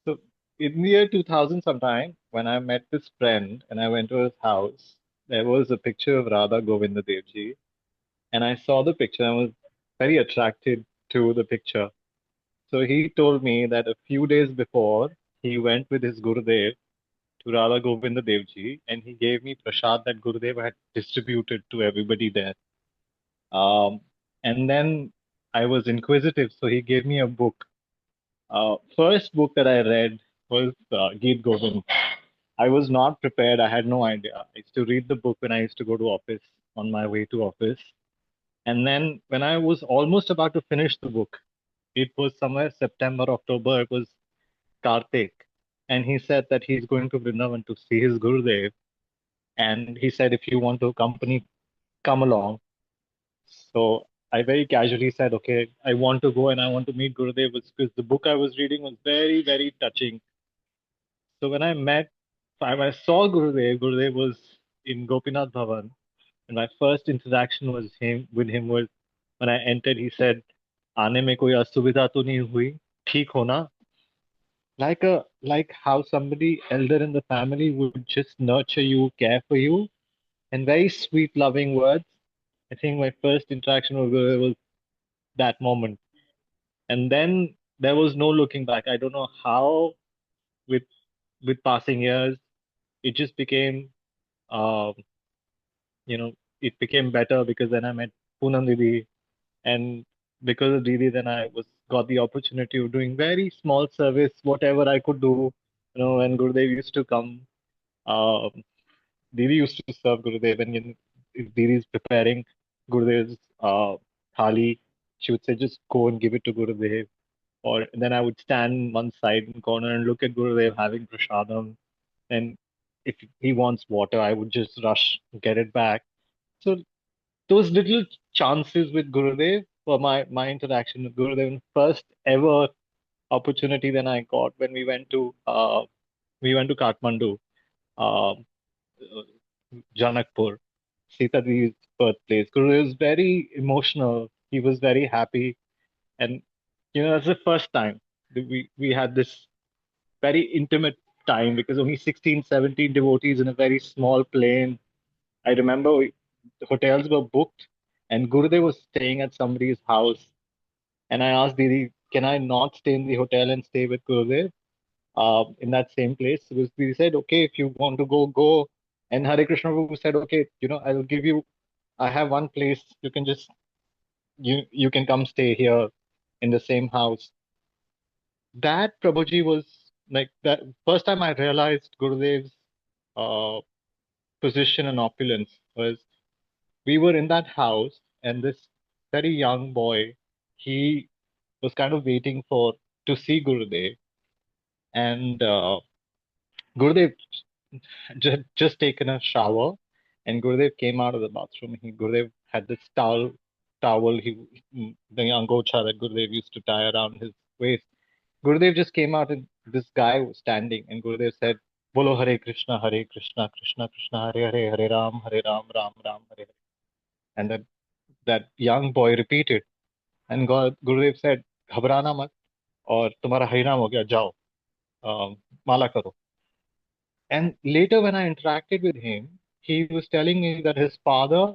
Speaker 6: So in the year 2000 sometime, when I met this friend and I went to his house, there was a picture of Radha Govinda Dev Ji, and I saw the picture and I was very attracted to the picture. So he told me that a few days before, he went with his Gurudev to Radha Govinda Dev Ji, and he gave me prasad that Gurudev had distributed to everybody there. And then I was inquisitive, so he gave me a book. First book that I read was Geet Govind. I was not prepared. I had no idea. I used to read the book when I used to go to office on my way to office. And then when I was almost about to finish the book, it was somewhere September, October, it was Kartik. And he said that he's going to Vrindavan to see his Gurudev. And he said, if you want to accompany, come along. So I very casually said, okay, I want to go and I want to meet Gurudev because the book I was reading was very, very touching. So when I saw Gurudev, Gurudev was in Gopinath Bhavan. And my first interaction with him was when I entered, he said, आने में कोई असुविधा तो नहीं हुई, ठीक हो ना? Like how somebody elder in the family would just nurture you, care for you, and very sweet, loving words. I think my first interaction with Gurudev was that moment. And then there was no looking back. I don't know how with passing years, it just became uh, it became better because then I met Poonam Didi, and because of Didi, then I was got the opportunity of doing very small service, whatever I could do. When Gurudev used to come, uh, Didi used to serve Gurudev, and if Didi is preparing Gurudev's thali, she would say, just go and give it to Gurudev. Or then I would stand one side in corner and look at Gurudev having prasadam. And if he wants water, I would just rush, get it back. So those little chances with Gurudev were my interaction with Gurudev. And first ever opportunity then I got when we went to Kathmandu, uh, Janakpur, Sita Devi's birthplace. Gurudev was very emotional. He was very happy, and that's the first time that we had this very intimate time because only 16, 17 devotees in a very small plane. I remember the hotels were booked and Gurudev was staying at somebody's house. And I asked Didi, can I not stay in the hotel and stay with Gurudev in that same place? So Didi said, okay, if you want to go, go. And Hare Krishna Prabhu said, okay, I'll give you, I have one place. You can just, you can come stay here in the same house. That Prabhuji was like that first time I realized Gurudev's uh, position and opulence was we were in that house and this very young boy, he was kind of waiting to see Gurudev, and Gurudev just taken a shower, and Gurudev came out of the bathroom. Gurudev had this towel, the angocha that Gurudev used to tie around his waist. Gurudev just came out and this guy was standing, and Gurudev said, Bolo Hare Krishna, Krishna Krishna, Hare Hare, Hare Ram, Ram Ram, Hare Hare. And that young boy repeated. And Gurudev said, घबराना मत और तुम्हारा हरिनाम हो गया जाओ माला करो. And later when I interacted with him, he was telling me that his father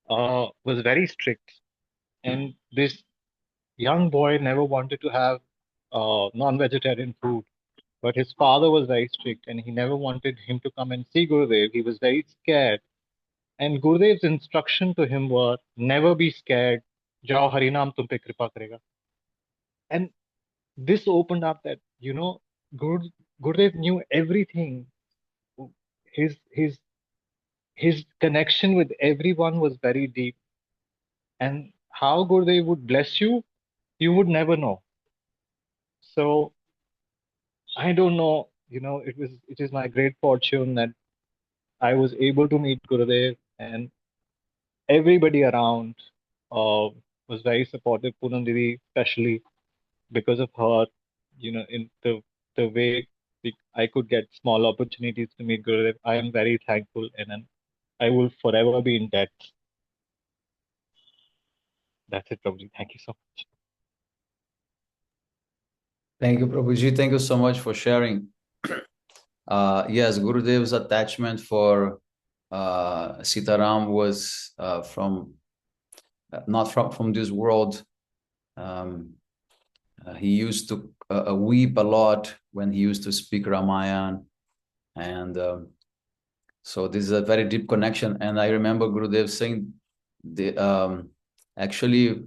Speaker 6: was very strict, and this young boy never wanted to have non-vegetarian food. But his father was very strict and he never wanted him to come and see Gurudev. He was very scared. And Gurudev's instruction to him were, never be scared. Jao Harinam tum pe kripa karega. And this opened up that, Gurudev knew everything. His connection with everyone was very deep. And how Gurudev would bless you, you would never know. So I don't know, it is my great fortune that I was able to meet Gurudev, and everybody around was very supportive. Poonam Devi, especially because of her, in the way I could get small opportunities to meet Gurudev. I am very thankful, and I will forever be in debt. That's it, Prabhuji. Thank you so much.
Speaker 1: Thank you, Prabhuji. Thank you so much for sharing. Yes, Gurudev's attachment for Sitaram was not from this world. He used to weep a lot when he used to speak Ramayana. And so this is a very deep connection. And I remember Gurudev saying, actually,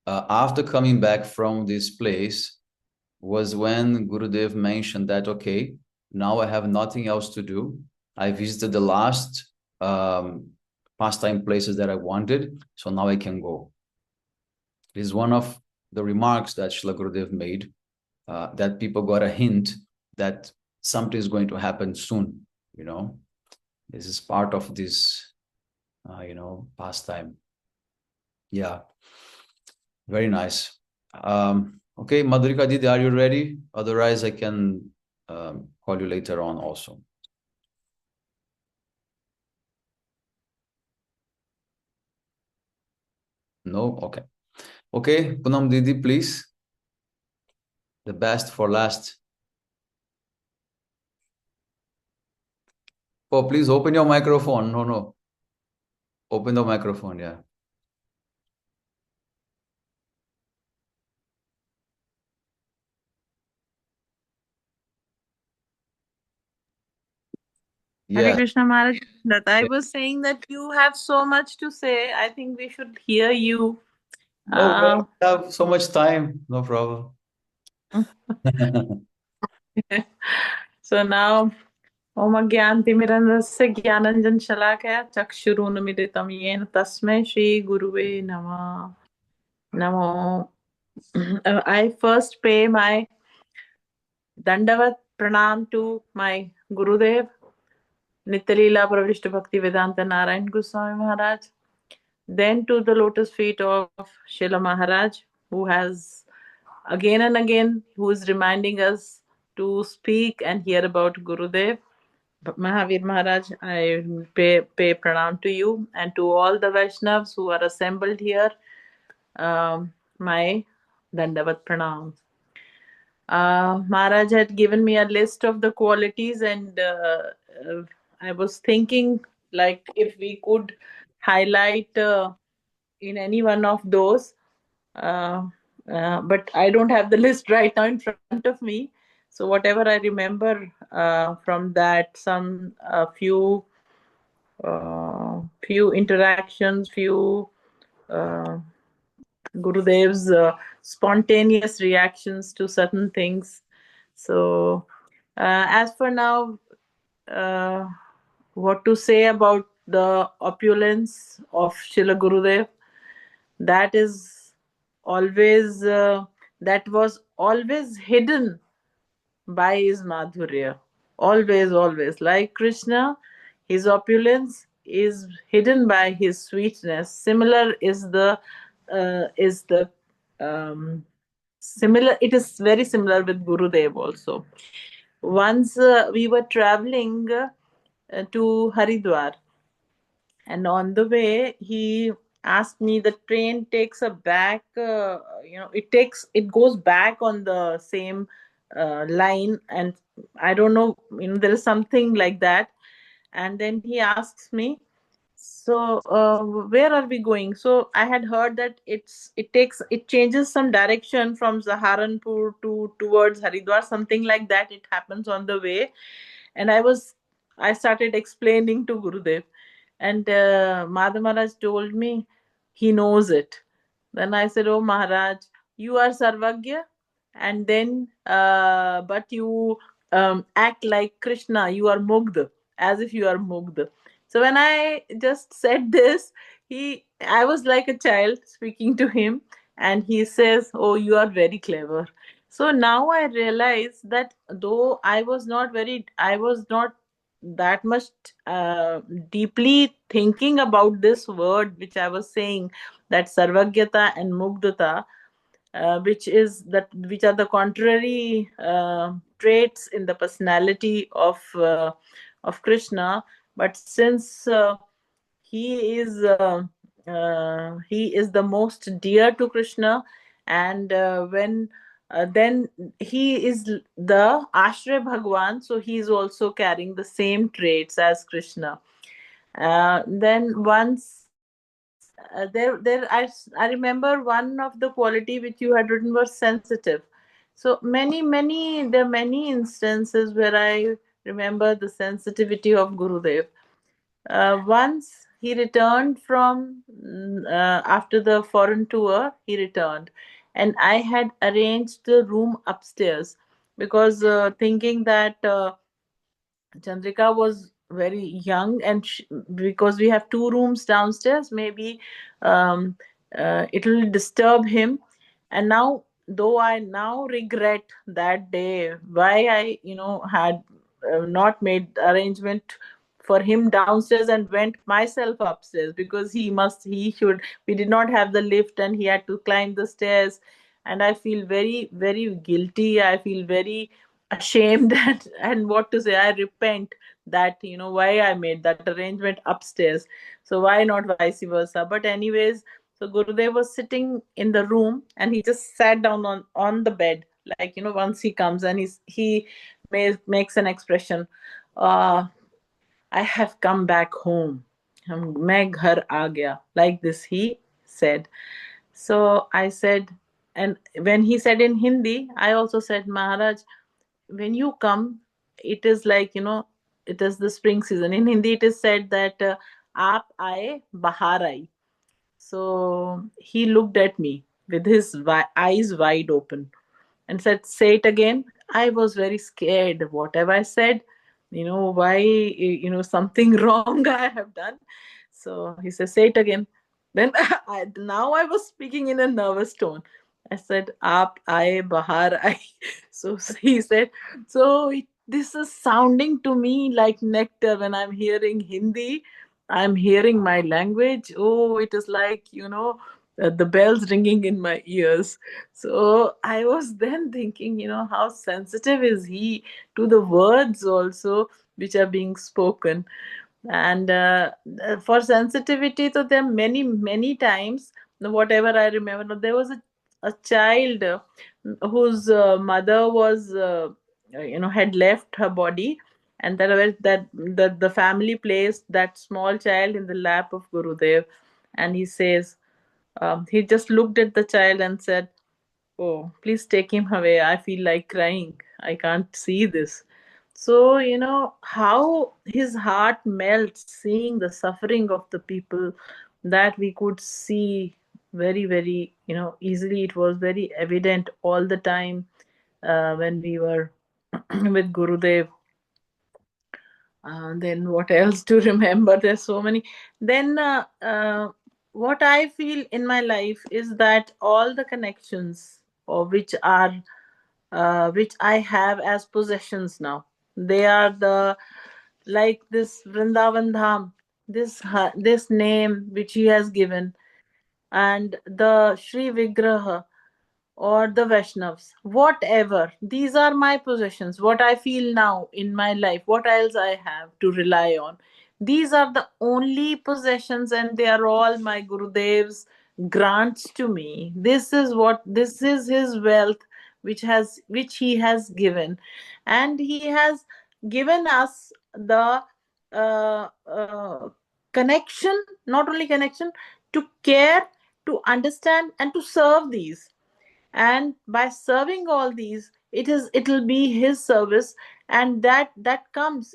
Speaker 1: after coming back from this place was when Gurudev mentioned that, okay, now I have nothing else to do. I visited the last pastime places that I wanted, so now I can go. This is one of the remarks that Srila Gurudev made, that people got a hint that something is going to happen soon, you know. This is part of this, pastime. Yeah, very nice. Okay, Madhurika Didi, are you ready? Otherwise, I can call you later on also. No? Okay. Okay, Punam Didi, please. The best for last. Oh, please open your microphone. No. Open the microphone, yeah.
Speaker 5: Hare
Speaker 1: Yeah.
Speaker 5: Krishna Maharaj, that I was saying that you have so much to say. I think we should hear you.
Speaker 1: No, we don't have so much time. No problem.
Speaker 5: So now, Om Agyantimirandasya Gyananjan Shalakaya Chakshurunamiritam Yena Tasmai Shri Guruve Nama. Namo. I first pay my Dandavat Pranam to my Gurudev, Nityalila Pravishta Bhakti Vedanta Narayan Goswami Maharaj, then to the lotus feet of Srila Maharaj, who has again and again, who is reminding us to speak and hear about Gurudev. Mahavir Maharaj, I pay pranam to you, and to all the Vaishnavas who are assembled here, my Dandavat pranam. Maharaj had given me a list of the qualities, and I was thinking like if we could highlight in any one of those, but I don't have the list right now in front of me. So whatever I remember from that, some few interactions, few Gurudev's spontaneous reactions to certain things. So, as for now, uh, what to say about the opulence of Srila Gurudev? That is always, that was always hidden by his madhurya. Always. Like Krishna, his opulence is hidden by his sweetness. Similar um, similar. It is very similar with Gurudev also. Once we were traveling to Haridwar, and on the way he asked me, the train takes a back it goes back on the same line, and I don't know, there is something like that. And then he asks me, so where are we going? So I had heard that it changes some direction from Saharanpur to towards Haridwar, something like that. It happens on the way. And I started explaining to Gurudev, and Madhav Maharaj told me he knows it. Then I said, oh Maharaj, you are Sarvagya, and then but you act like Krishna, you are Mugdha, as if you are Mugdha. So when I just said this, I was like a child speaking to him, and he says, oh, you are very clever. So now I realize that though I was not that much deeply thinking about this word which I was saying, that Sarvagyata and Mugdata, which are the contrary traits in the personality of Krishna. But since he is the most dear to Krishna, and when then he is the Ashray Bhagwan, so he is also carrying the same traits as Krishna. Then once I remember one of the quality which you had written was sensitive. So there are many instances where I remember the sensitivity of Gurudev. Once he returned from after the foreign tour, he returned, and I had arranged the room upstairs because thinking that Chandrika was very young, and because we have two rooms downstairs, maybe um, it will disturb him. And now, though I now regret that day, why I, had not made arrangement for him downstairs and went myself upstairs, because he should. We did not have the lift, and he had to climb the stairs, and I feel very, very guilty. I feel very ashamed and what to say, I repent that why I made that arrangement upstairs. So why not vice versa? But anyways, so Gurudev was sitting in the room, and he just sat down on the bed, like once he comes, and he makes an expression, uh I have come back home. मैं घर आ गया, like this he said. So I said, and when he said in Hindi, I also said, Maharaj, when you come, it is like, it is the spring season. In Hindi, it is said that aap aaye, bahar aayi. So he looked at me with his eyes wide open and said, say it again. I was very scared. What have I said? Why, something wrong I have done. So he said, say it again. Then now I was speaking in a nervous tone. I said, aap aaye, bahar aaye. So he said, this is sounding to me like nectar. When I'm hearing Hindi, I'm hearing my language. Oh, it is like, the bells ringing in my ears. So I was then thinking, how sensitive is he to the words also which are being spoken. And for sensitivity, so there are many, many times, whatever I remember, there was a child whose mother was, had left her body, and that the family placed that small child in the lap of Gurudev, and he says, he just looked at the child and said, oh, please take him away. I feel like crying. I can't see this. So, how his heart melts seeing the suffering of the people, that we could see very, very, easily. It was very evident all the time when we were with Gurudev. Then what else to remember? There's so many. Then what I feel in my life is that all the connections, or which I have as possessions now, they are the, like this Vrindavan Dham, this name which he has given, and the Shri Vigraha, or the Vaishnavs, whatever. These are my possessions. What I feel now in my life, what else I have to rely on. These are the only possessions, and they are all my Gurudev's grants to me. This is his wealth, which he has given, and he has given us the connection, not only connection, to care, to understand, and to serve these. And by serving all these, it'll be his service, and that comes,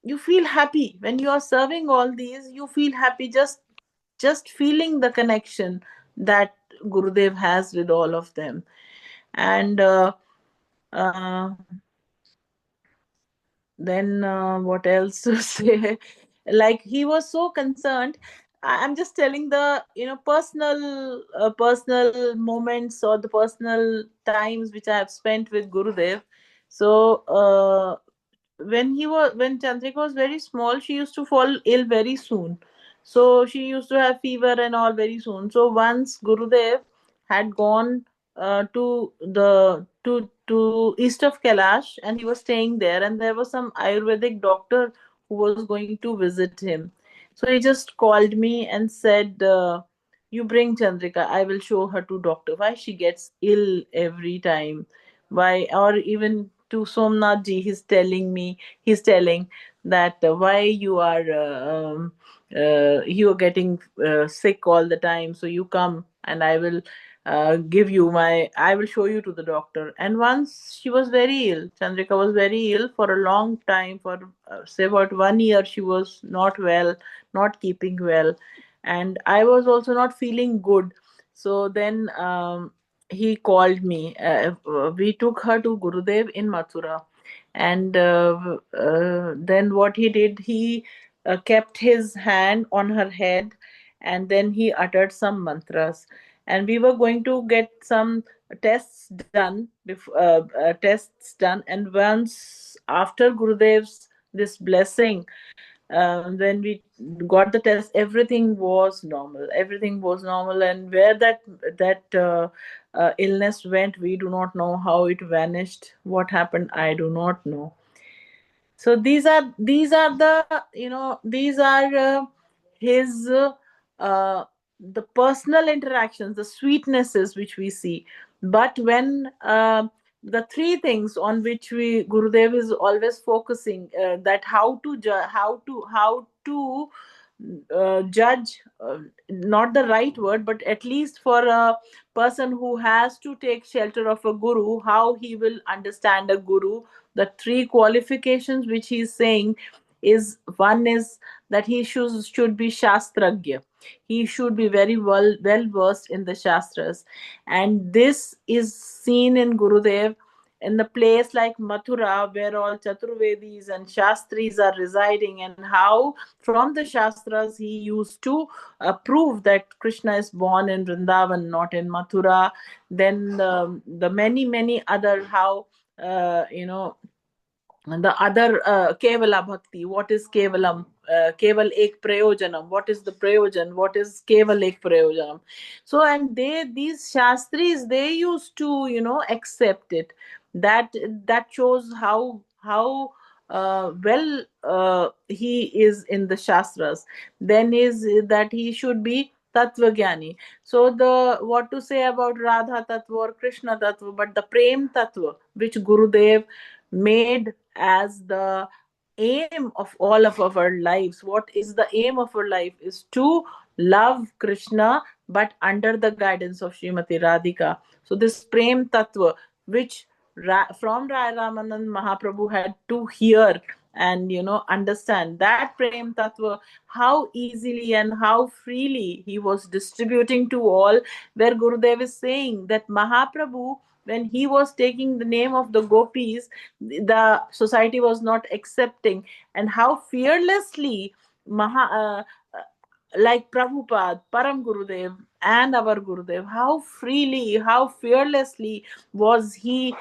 Speaker 5: you feel happy when you are serving all these. You feel happy just feeling the connection that Gurudev has with all of them. And uh, then what else to say? Like, he was so concerned. I'm just telling the personal moments, or the personal times which I have spent with Gurudev. So when Chandrika was very small, she used to fall ill very soon. So she used to have fever and all very soon. So once Gurudev had gone to east of Kailash, and he was staying there, and there was some Ayurvedic doctor who was going to visit him. So he just called me and said, "You bring Chandrika. I will show her to doctor. Why she gets ill every time? Why?" Or even to Somnath ji, he's telling, that why you are getting sick all the time, so you come and I will I will show you to the doctor. And once she was very ill, Chandrika was very ill for a long time, for say about 1 year she was not well, not keeping well, and I was also not feeling good. So then he called me. We took her to Gurudev in Mathura, and then what he did, he kept his hand on her head, and then he uttered some mantras. And we were going to get some tests done, and once after Gurudev's this blessing, when we got the test, everything was normal. Everything was normal, and where that illness went, we do not know. How it vanished, what happened, I do not know. So these are these are his the personal interactions, the sweetnesses which we see. But when the three things on which we Gurudev is always focusing, that how to judge, not the right word, but at least for a person who has to take shelter of a guru, how he will understand a guru. The three qualifications which he is saying is, one is that he should be shastragya. He should be very well versed in the shastras, and this is seen in Gurudev in the place like Mathura, where all Chaturvedis and Shastris are residing, and how from the Shastras he used to prove that Krishna is born in Vrindavan, not in Mathura. Then the many other, how and the other kevala bhakti. What is kevalam? Keval ek prayojanam. What is the prayojan? What is keval ek prayojanam? So, and these shastris, they used to accept it. That shows how well he is in the shastras. Then is that he should be Tatvagyani. So the what to say about Radha Tattva or Krishna Tattva, but the Prem Tattva, which Gurudev made as the aim of all of our lives. What is the aim of our life? Is to love Krishna, but under the guidance of Srimati Radhika. So this Prem Tattva, which from Rai Ramanand Mahaprabhu had to hear and understand, that Prem Tattva, how easily and how freely he was distributing to all, where Gurudev is saying that Mahaprabhu, when he was taking the name of the gopis, the society was not accepting, and how fearlessly like Prabhupada, Param Gurudev, and our Gurudev, how freely, how fearlessly was he,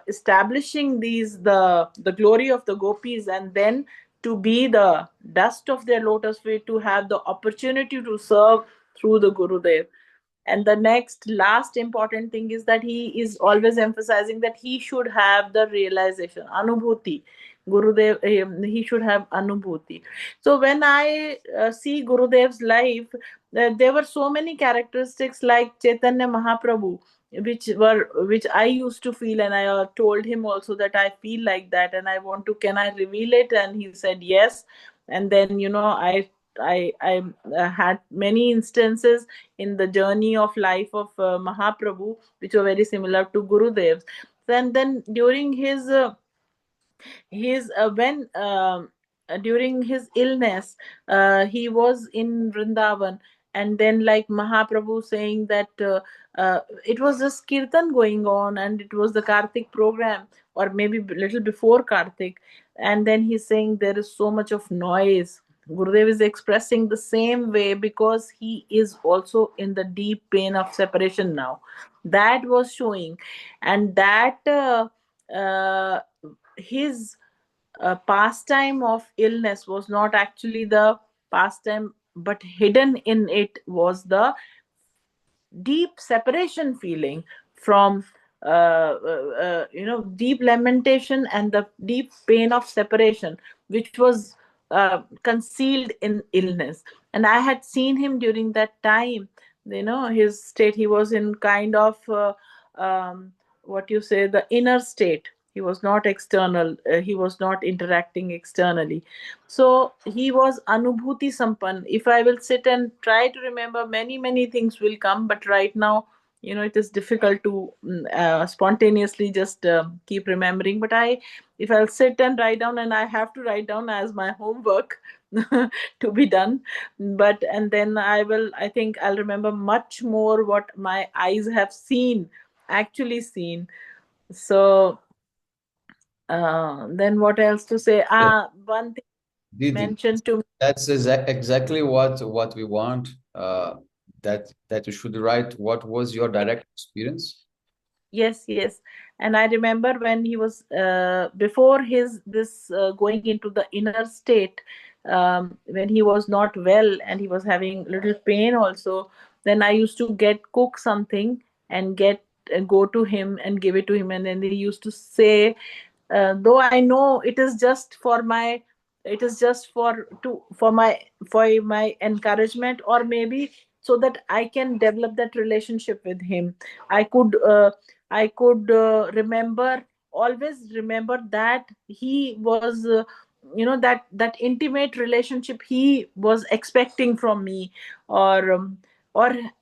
Speaker 5: establishing the glory of the gopis, and then to be the dust of their lotus feet, to have the opportunity to serve through the Gurudev. And the next last important thing is that he is always emphasizing that he should have the realization, anubhuti. Gurudev, he should have anubhuti. So when I see Gurudev's life, there were so many characteristics like Chaitanya Mahaprabhu, which I used to feel, and I told him also that I feel like that, and I want to, can I reveal it? And he said yes. And then I had many instances in the journey of life of Mahaprabhu, which were very similar to Gurudev's. And then during his when during his illness, he was in Vrindavan, and then like Mahaprabhu saying that it was this kirtan going on, and it was the Kartik program, or maybe a little before Kartik, and then he's saying there is so much of noise. Gurudev is expressing the same way, because he is also in the deep pain of separation now. That was showing, and that his pastime of illness was not actually the pastime, but hidden in it was the deep separation feeling from deep lamentation and the deep pain of separation, which was concealed in illness. And I had seen him during that time, his state. He was in kind of what you say, the inner state, He was not external. He was not interacting externally. So he was Anubhuti Sampan. If I will sit and try to remember, many things will come. But right now, it is difficult to spontaneously just keep remembering. But if I'll sit and write down, and I have to write down as my homework to be done. And then I think I'll remember much more what my eyes have seen, actually seen. So then what else to say? One thing
Speaker 1: Didi,
Speaker 5: mentioned to me.
Speaker 1: that's exactly what we want. That you should write what was your direct experience.
Speaker 5: Yes. And I remember when he was before his this going into the inner state, when he was not well and he was having little pain also. Then I used to cook something and go to him and give it to him, and then he used to say, though I know it is just for my encouragement, or maybe so that I can develop that relationship with him. I could remember, always remember that he was that intimate relationship he was expecting from me, or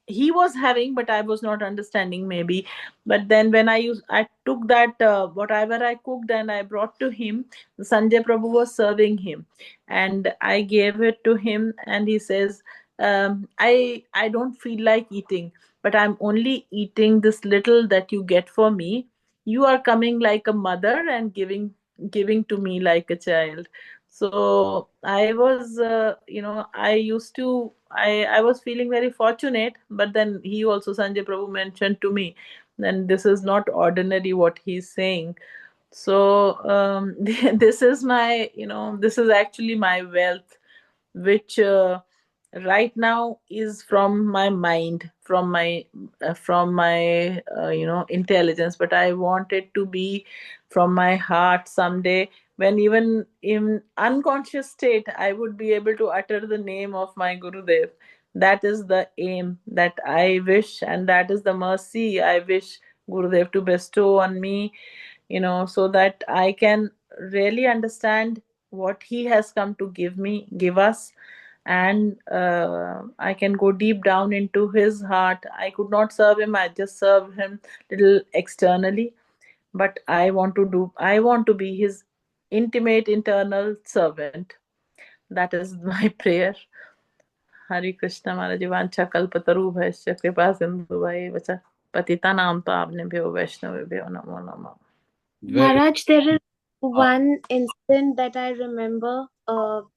Speaker 5: he was having, but I was not understanding maybe. But then when I took that whatever I cooked and I brought to him, Sanjay Prabhu was serving him, and I gave it to him, and he says, I don't feel like eating, but I'm only eating this little that you get for me. You are coming like a mother and giving to me like a child. So I was I used to I was feeling very fortunate. But then he also, Sanjay Prabhu, mentioned to me, then this is not ordinary what he's saying. So this is this is actually my wealth, which right now is from my mind, from my intelligence. But I want it to be from my heart someday, when even in unconscious state I would be able to utter the name of my Gurudev. That is the aim that I wish, and that is the mercy I wish Gurudev to bestow on me, so that I can really understand what he has come to give us. And I can go deep down into his heart. I could not serve him, I just serve him little externally. But I want to be his intimate internal servant. That is my prayer. हरे कृष्ण महाराज वांछा कल्पतरु भैश्च कृपा सिंधु भय बचा पतिता नाम तो आपने भ्यो वैष्णव भ्यो नमो नमः.
Speaker 2: Maharaj, there is one incident that I remember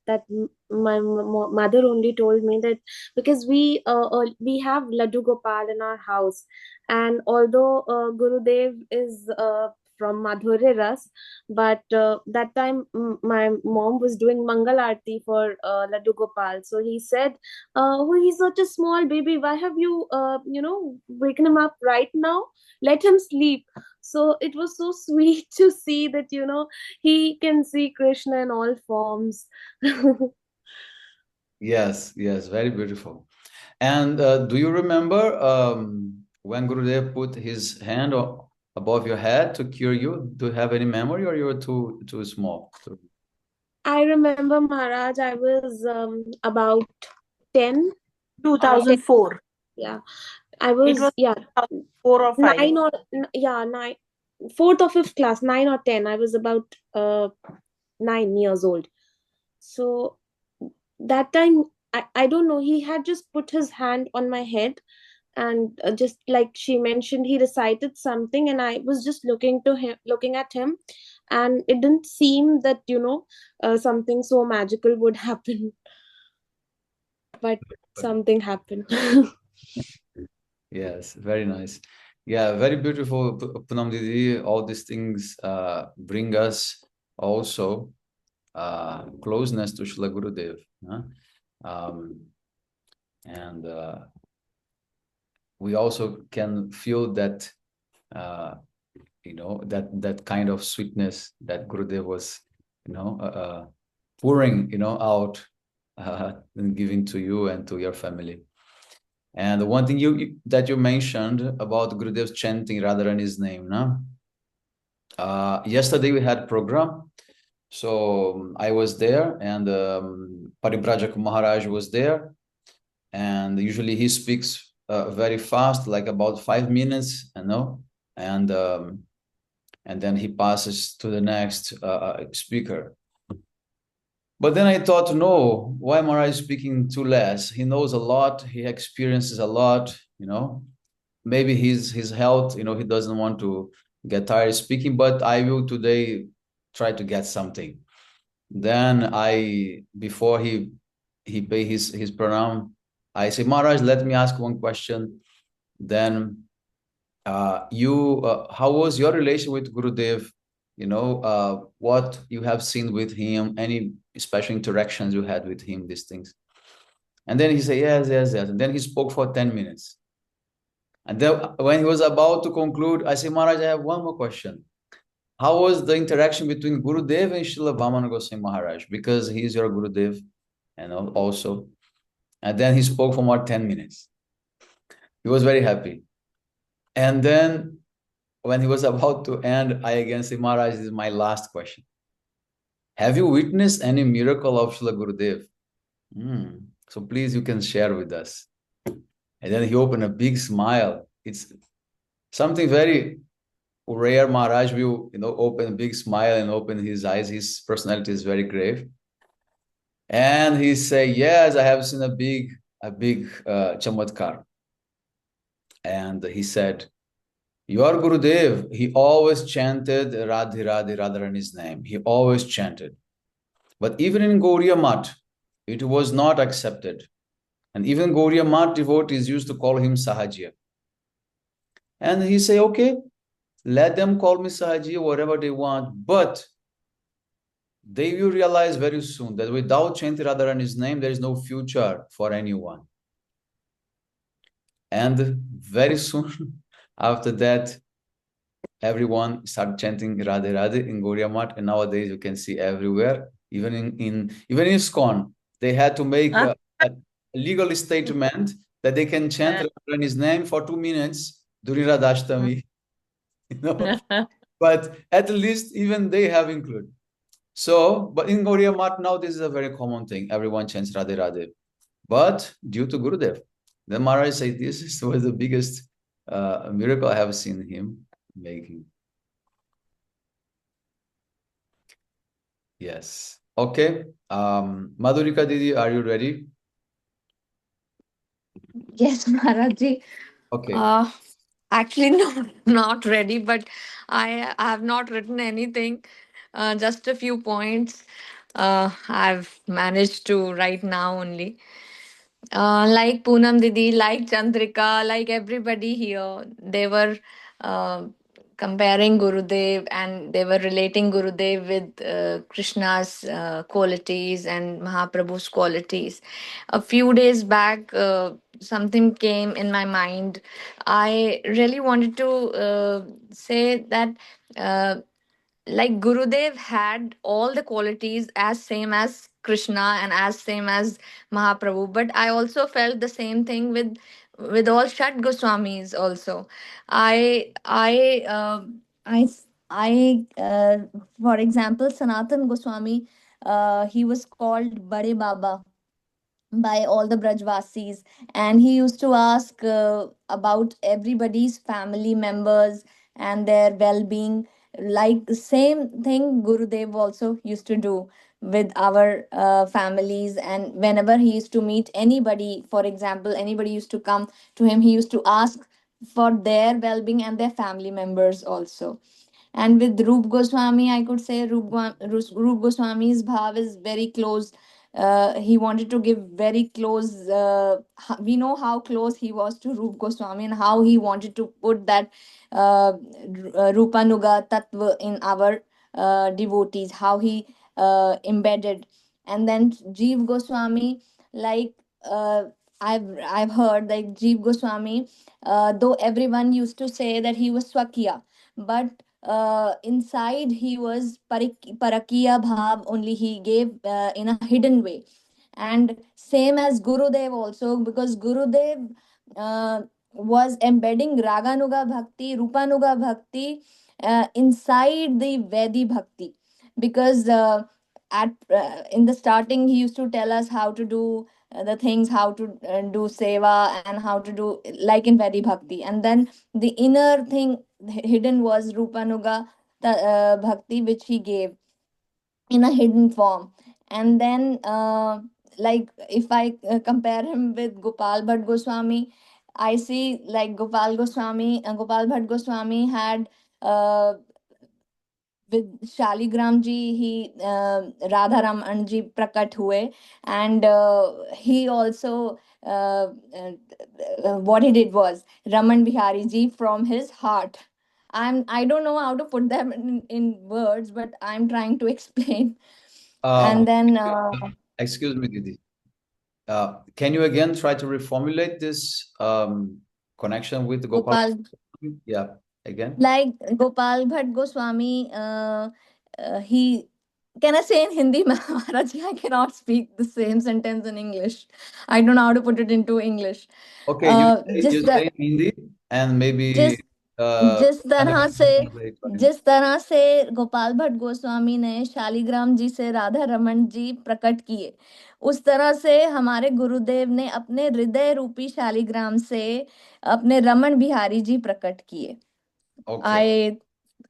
Speaker 2: that my mother only told me, that because we have Laddu Gopal in our house, and although Gurudev is from Madhurya Ras, but that time my mom was doing Mangal Aarti for Laddu Gopal. So he said, "Oh, he's such a small baby. Why have you waken him up right now? Let him sleep." So it was so sweet to see that he can see Krishna in all forms.
Speaker 1: Yes, very beautiful. And do you remember when Gurudev put his hand above your head to cure you? Do you have any memory, or you were too small?
Speaker 2: I remember, Maharaj, I was about 10 or 10.
Speaker 5: 2004.
Speaker 2: Yeah, I
Speaker 5: It
Speaker 2: was,
Speaker 5: was
Speaker 2: yeah,
Speaker 5: 4 or 5.
Speaker 2: 9 or, yeah, 9, fourth or fifth class, 9 or 10. I was about 9 years old. So that time, I don't know, he had just put his hand on my head, and just like she mentioned, he recited something, and I was just looking at him, and it didn't seem that something so magical would happen, but something happened.
Speaker 1: Yes, very nice. Yeah, very beautiful, Punam Didi. All these things bring us also closeness to Srila Gurudev. Huh? And we also can feel that, that kind of sweetness that Gurudev was, pouring, out and giving to you and to your family. And the one thing that you mentioned about Gurudev's chanting Radharani's name, no? Yesterday we had program, so I was there, and Paribrajak Maharaj was there, and usually he speaks very fast, like about 5 minutes, and then he passes to the next speaker. But then I thought, no, why Maharaj is speaking too less? He knows a lot, he experiences a lot, maybe his health, he doesn't want to get tired speaking, but I will today try to get something. Then before he pay his pranam, I say, Maharaj, let me ask one question. Then how was your relation with Gurudev? What you have seen with him, any special interactions you had with him, these things. And then he said, yes, yes, yes. And then he spoke for 10 minutes. And then when he was about to conclude, I said, Maharaj, I have one more question. How was the interaction between Gurudev and Srila Vamana Goswami Maharaj? Because he's your Gurudev, also. And then he spoke for more 10 minutes. He was very happy. And then when he was about to end, I again said, Maharaj, this is my last question. Have you witnessed any miracle of Srila Gurudev? So please, you can share with us. And then he opened a big smile. It's something very rare. Maharaj will, open a big smile and open his eyes. His personality is very grave. And he said, yes, I have seen a big chamatkar. And he said, your Gurudev, he always chanted Radhe Radhe Radharani's name. He always chanted. But even in Gauriya Math, it was not accepted. And even Gauriya Math devotees used to call him Sahajiya. And he said, okay, let them call me Sahajiya, whatever they want. But they will realize very soon that without chanting Radharani's name, there is no future for anyone. And very soon after that, everyone started chanting Radhe Radhe in Gauriya Math, and nowadays you can see everywhere, even in ISKCON, they had to make a legal statement that they can chant Radharani's name for 2 minutes during Radhashtami. But at least even they have included. So, but in Gauriya Math now, this is a very common thing. Everyone chants Radhe Radhe. But due to Gurudev, then Maharaj said, this was the biggest miracle I have seen him making. Yes. Okay. Madhurika Didi, are you ready?
Speaker 7: Yes, Maharajji.
Speaker 1: Okay.
Speaker 7: Actually, no, not ready, but I have not written anything. Just a few points. I've managed to write now only. Like Poonam Didi, like Chandrika, like everybody here, they were uh, comparing Gurudev and they were relating Gurudev with Krishna's qualities and Mahaprabhu's qualities. A few days back, something came in my mind. I really wanted to say that. Like Gurudev had all the qualities as same as Krishna and as same as Mahaprabhu, but I also felt the same thing with all Shat Goswamis also. I I for example, Sanatan Goswami, he was called Bade Baba by all the Brajvasis, and he used to ask about everybody's family members and their well-being. Like the same thing Gurudev also used to do with our families, and whenever he used to meet anybody, for example, anybody used to come to him, he used to ask for their well-being and their family members also. And with Rup Goswami, I could say Rup Goswami's bhav is very close. He wanted to give very close. We know how close he was to Rup Goswami and how he wanted to put that Rupanuga Tattva in our devotees, how he embedded. And then Jeev Goswami, like I've heard like Jeev Goswami, though everyone used to say that he was Swakya, but inside he was parakiya bhav only he gave in a hidden way. And same as Gurudev also, because Gurudev was embedding raganuga bhakti, rupanuga bhakti inside the Vedi Bhakti, because at in the starting he used to tell us how to do the things, how to do seva and how to do like in Vedi Bhakti, and then the inner thing hidden was Rupanuga Bhakti, which he gave in a hidden form. And then like if I compare him with Gopal Bhatt Goswami, I see like Gopal Bhatt Goswami had uh, with Shaligram ji, he Radha Raman ji prakat hue, and he also what he did was Raman Bihari ji from his heart. I don't know how to put them in words, but I'm trying to explain.
Speaker 1: Um,
Speaker 7: And then
Speaker 1: excuse me, Didi. Can you again try to reformulate this connection with Gopal?
Speaker 7: Gopal,
Speaker 1: Yeah, again.
Speaker 7: like Gopal Bhatt Goswami, he, can I say in Hindi, Maharaj? I cannot speak the same sentence in English. I don't know how to put it into English.
Speaker 1: Okay, you
Speaker 7: Just
Speaker 1: say
Speaker 7: the
Speaker 1: in Hindi and maybe
Speaker 7: जिस
Speaker 1: uh,
Speaker 7: जिस तरह से
Speaker 1: translate for him.
Speaker 7: जिस तरह से गोपाल भट्ट गोस्वामी ने शालिग्राम जी से राधा रमन जी प्रकट किए, उस तरह से हमारे गुरुदेव ने अपने हृदय रूपी शालिग्राम से अपने रमन बिहारी जी प्रकट किए.
Speaker 1: Okay.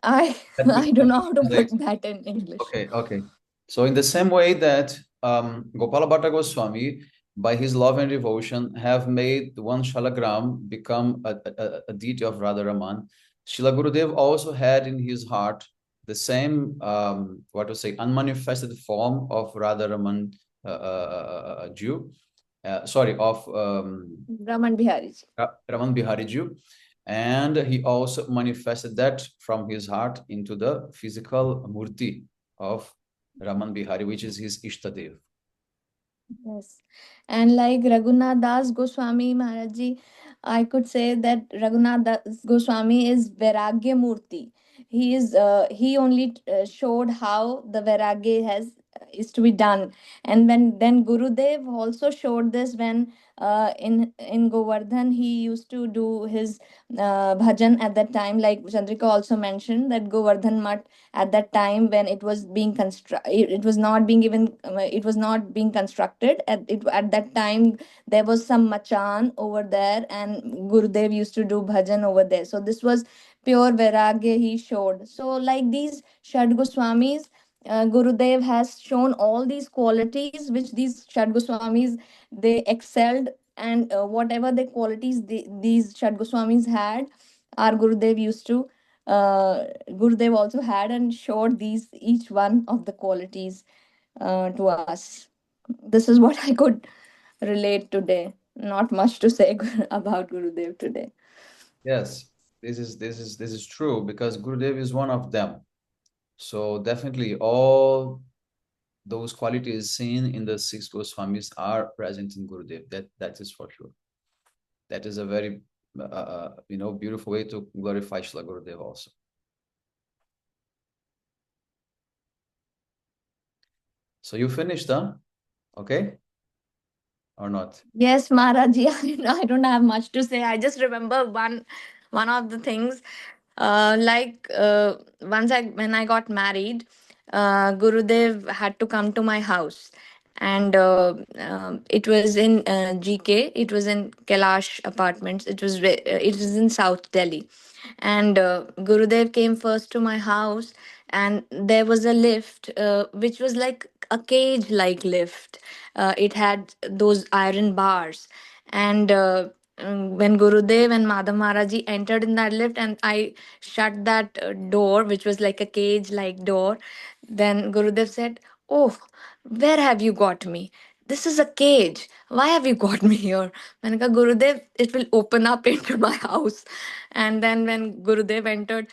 Speaker 7: I
Speaker 1: Let
Speaker 7: I don't know
Speaker 1: me
Speaker 7: how to
Speaker 1: translate.
Speaker 7: put that in English.
Speaker 1: Okay. So in the same way that Gopala Bhatta Goswami, by his love and devotion, have made one Shalagram become a deity of Radharaman, Srila Gurudev also had in his heart the same, what to say, unmanifested form of Radharaman Jew. Sorry, of
Speaker 7: Raman Bihari ji.
Speaker 1: Raman Bihari Jew. And he also manifested that from his heart into the physical murti of Raman Bihari, which is his Ishtadev.
Speaker 7: Yes. And like Raghunath Das Goswami Maharaj ji, I could say that Raghunath Das Goswami is Vairagya Murti. He only showed how the Vairagya has is to be done. And when then Gurudev also showed this when in Govardhan he used to do his bhajan at that time. Like Chandrika also mentioned that Govardhan Mutt at that time when it was being it was not being even it was not being constructed at that time. There was some machan over there and Gurudev used to do bhajan over there, so this was pure vairagya he showed. So like these Shad Goswamis, Gurudev has shown all these qualities which these Shad Goswamis they excelled, and whatever the qualities these Shad Goswamis had, our Gurudev used to Gurudev also had and showed these each one of the qualities to us. This is what I could relate today. Not much to say about Gurudev today.
Speaker 1: Yes, this is true because Gurudev is one of them. So definitely all those qualities seen in the six Goswamis are present in Gurudev. That is for sure. That is a very beautiful way to glorify Shila Gurudev also. So you finished, huh? Okay? Or not?
Speaker 7: Yes, Maharaji, I don't have much to say. I just remember one of the things. Once when I got married, Gurudev had to come to my house, and it was in GK. It was in Kailash Apartments. It was in South Delhi, and Gurudev came first to my house, and there was a lift which was like a cage like lift. It had those iron bars, and when Gurudev and Madhav Maharaji entered in that lift, and I shut that door, which was like a cage like door, then Gurudev said, "Oh, where have you got me? This is a cage. Why have you got me here?" मैंने कहा, Gurudev, it will open up into my house. And then when Gurudev entered,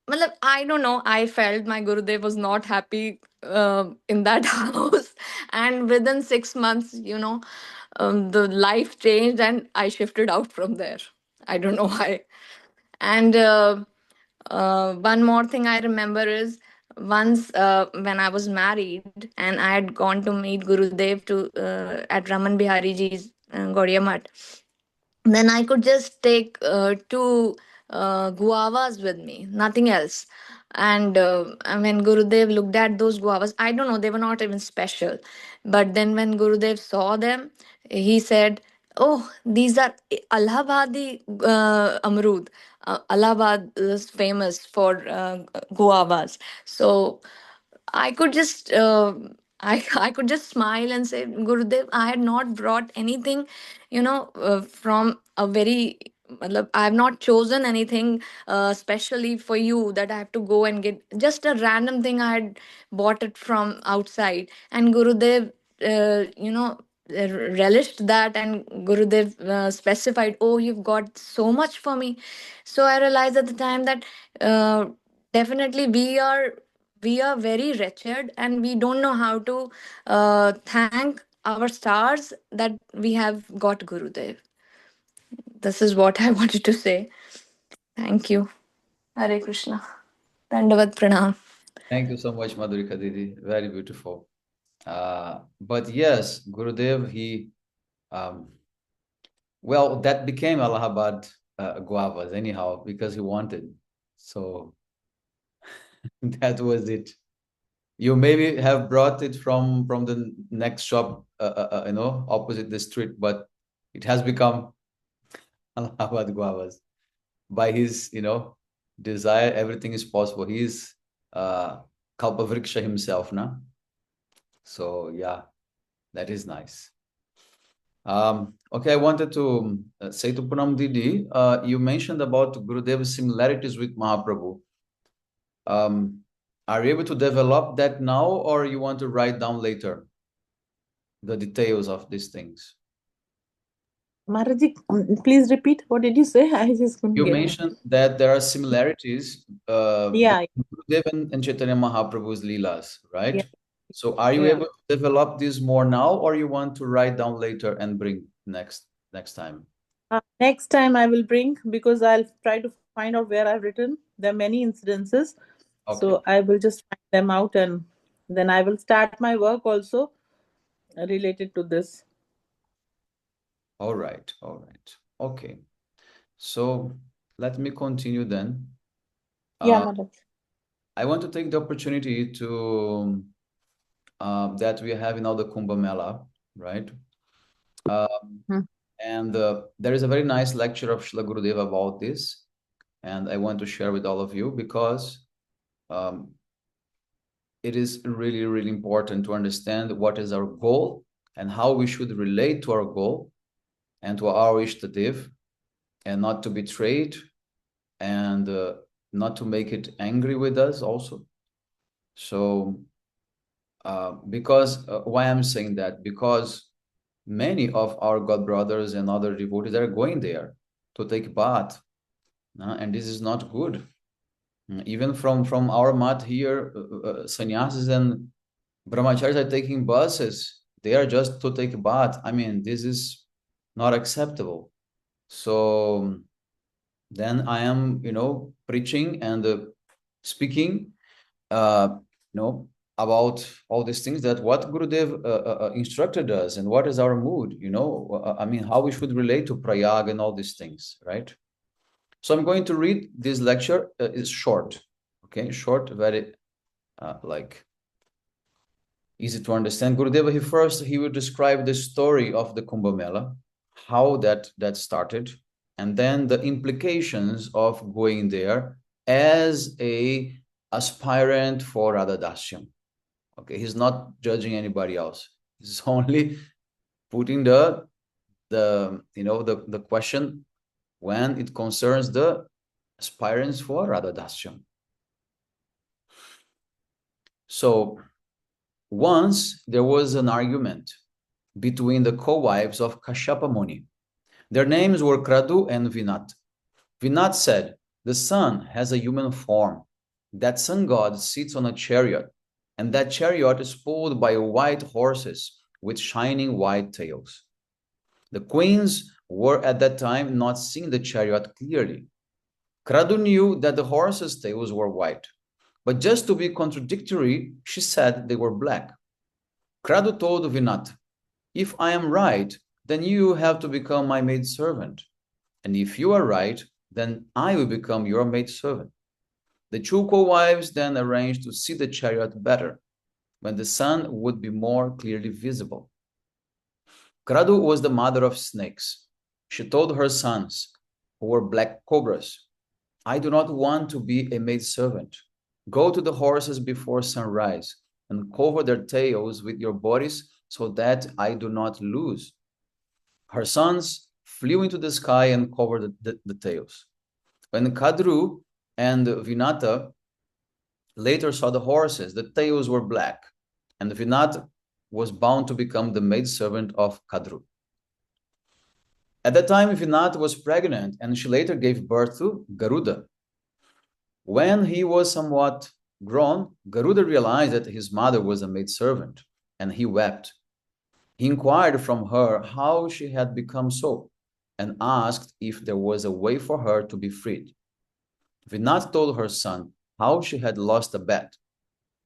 Speaker 7: मतलब, I don't know, I felt my Gurudev was not happy in that house. And within 6 months, the life changed and I shifted out from there. I don't know why. And one more thing I remember is once when I was married and I had gone to meet Gurudev at Raman Bihari ji's Gaudiya Math, then I could just take two guavas with me, nothing else. And when Gurudev looked at those guavas, I don't know, they were not even special. But then when Gurudev saw them, he said, "Oh, these are Allahabadi amrud. Allahabad is famous for guavas." So I could just I could just smile and say, Gurudev, I had not brought anything, from a very. matlab, I have not chosen anything specially for you that I have to go and get. Just a random thing I had bought it from outside, and Gurudev, relished that, and Gurudev specified, "Oh, you've got so much for me." So I realized at the time that uh, definitely we are very wretched, and we don't know how to thank our stars that we have got Gurudev. This is what I wanted to say. Thank you. Hare Krishna. Dandavat Pranam.
Speaker 1: Thank you so much, Madhurika Didi. Very beautiful. But yes, Gurudev, well, that became Allahabad guavas anyhow, because he wanted. So that was it. You maybe have brought it from the next shop, opposite the street, but it has become Allahabad guavas. By his, desire, everything is possible. He's Kalpavriksha himself, na? So yeah, that is nice. Okay, I wanted to say to Punam Didi, you mentioned about Gurudev's similarities with Mahaprabhu. Are you able to develop that now, or you want to write down later the details of these things?
Speaker 5: Maharaji,
Speaker 3: Please repeat. What did you say? I just couldn't
Speaker 1: You
Speaker 3: get it.
Speaker 1: mentioned that there are similarities
Speaker 5: Yeah,
Speaker 1: between Gurudev and Chaitanya Mahaprabhu's Leelas, right?
Speaker 5: yeah,
Speaker 1: So are you
Speaker 5: yeah.
Speaker 1: able to develop this more now, or you want to write down later and bring next time?
Speaker 5: Next time I will bring, because I'll try to find out where I've written. There are many incidences.
Speaker 1: Okay.
Speaker 5: So I will just find them out, and then I will start my work also related to this.
Speaker 1: All right. Okay. So let me continue then.
Speaker 5: Yeah, Maharaji.
Speaker 1: I want to take the opportunity to that we have now the Kumbh Mela, right? And there is a very nice lecture of Srila Gurudeva about this, and I want to share with all of you because it is really, really important to understand what is our goal and how we should relate to our goal and to our Ishtadev, and not to betray it, and not to make it angry with us also. So because why I'm saying that, because many of our God brothers and other devotees are going there to take bath, and this is not good. Even from our mat here, sannyasis and brahmacharis are taking buses. They are just to take bath. I mean, this is not acceptable. So then I am, preaching and speaking, about all these things, that what Gurudev instructed us and what is our mood, I mean, how we should relate to Prayag and all these things, right? So I'm going to read this lecture. It's short, okay? Short, very easy to understand. Gurudeva, he will describe the story of the Kumbh Mela, how that started, and then the implications of going there as a aspirant for Radha Dasyam. Okay, he's not judging anybody else. He's only putting the question when it concerns the aspirants for Radha Dasyam. So once there was an argument between the co-wives of Kashyapa Muni. Their names were Kradu and Vinat. Vinat said, "The sun has a human form. That sun god sits on a chariot, and that chariot is pulled by white horses with shining white tails." The queens were at that time not seeing the chariot clearly. Kradu knew that the horses' tails were white, but just to be contradictory, she said they were black. Kradu told Vinat, "If I am right, then you have to become my maidservant. And if you are right, then I will become your maidservant. The two co-wives then arranged to see the chariot better, when the sun would be more clearly visible. Kradu was the mother of snakes. She told her sons, who were black cobras, I do not want to be a maidservant. Go to the horses before sunrise and cover their tails with your bodies so that I do not lose. Her sons flew into the sky and covered the tails. When Kadru and Vinata later saw the horses, the tails were black, and Vinata was bound to become the maidservant of Kadru. At that time, Vinata was pregnant, and she later gave birth to Garuda. When he was somewhat grown, Garuda realized that his mother was a maidservant, and he wept. He inquired from her how she had become so, and asked if there was a way for her to be freed. Vinat told her son how she had lost a bet,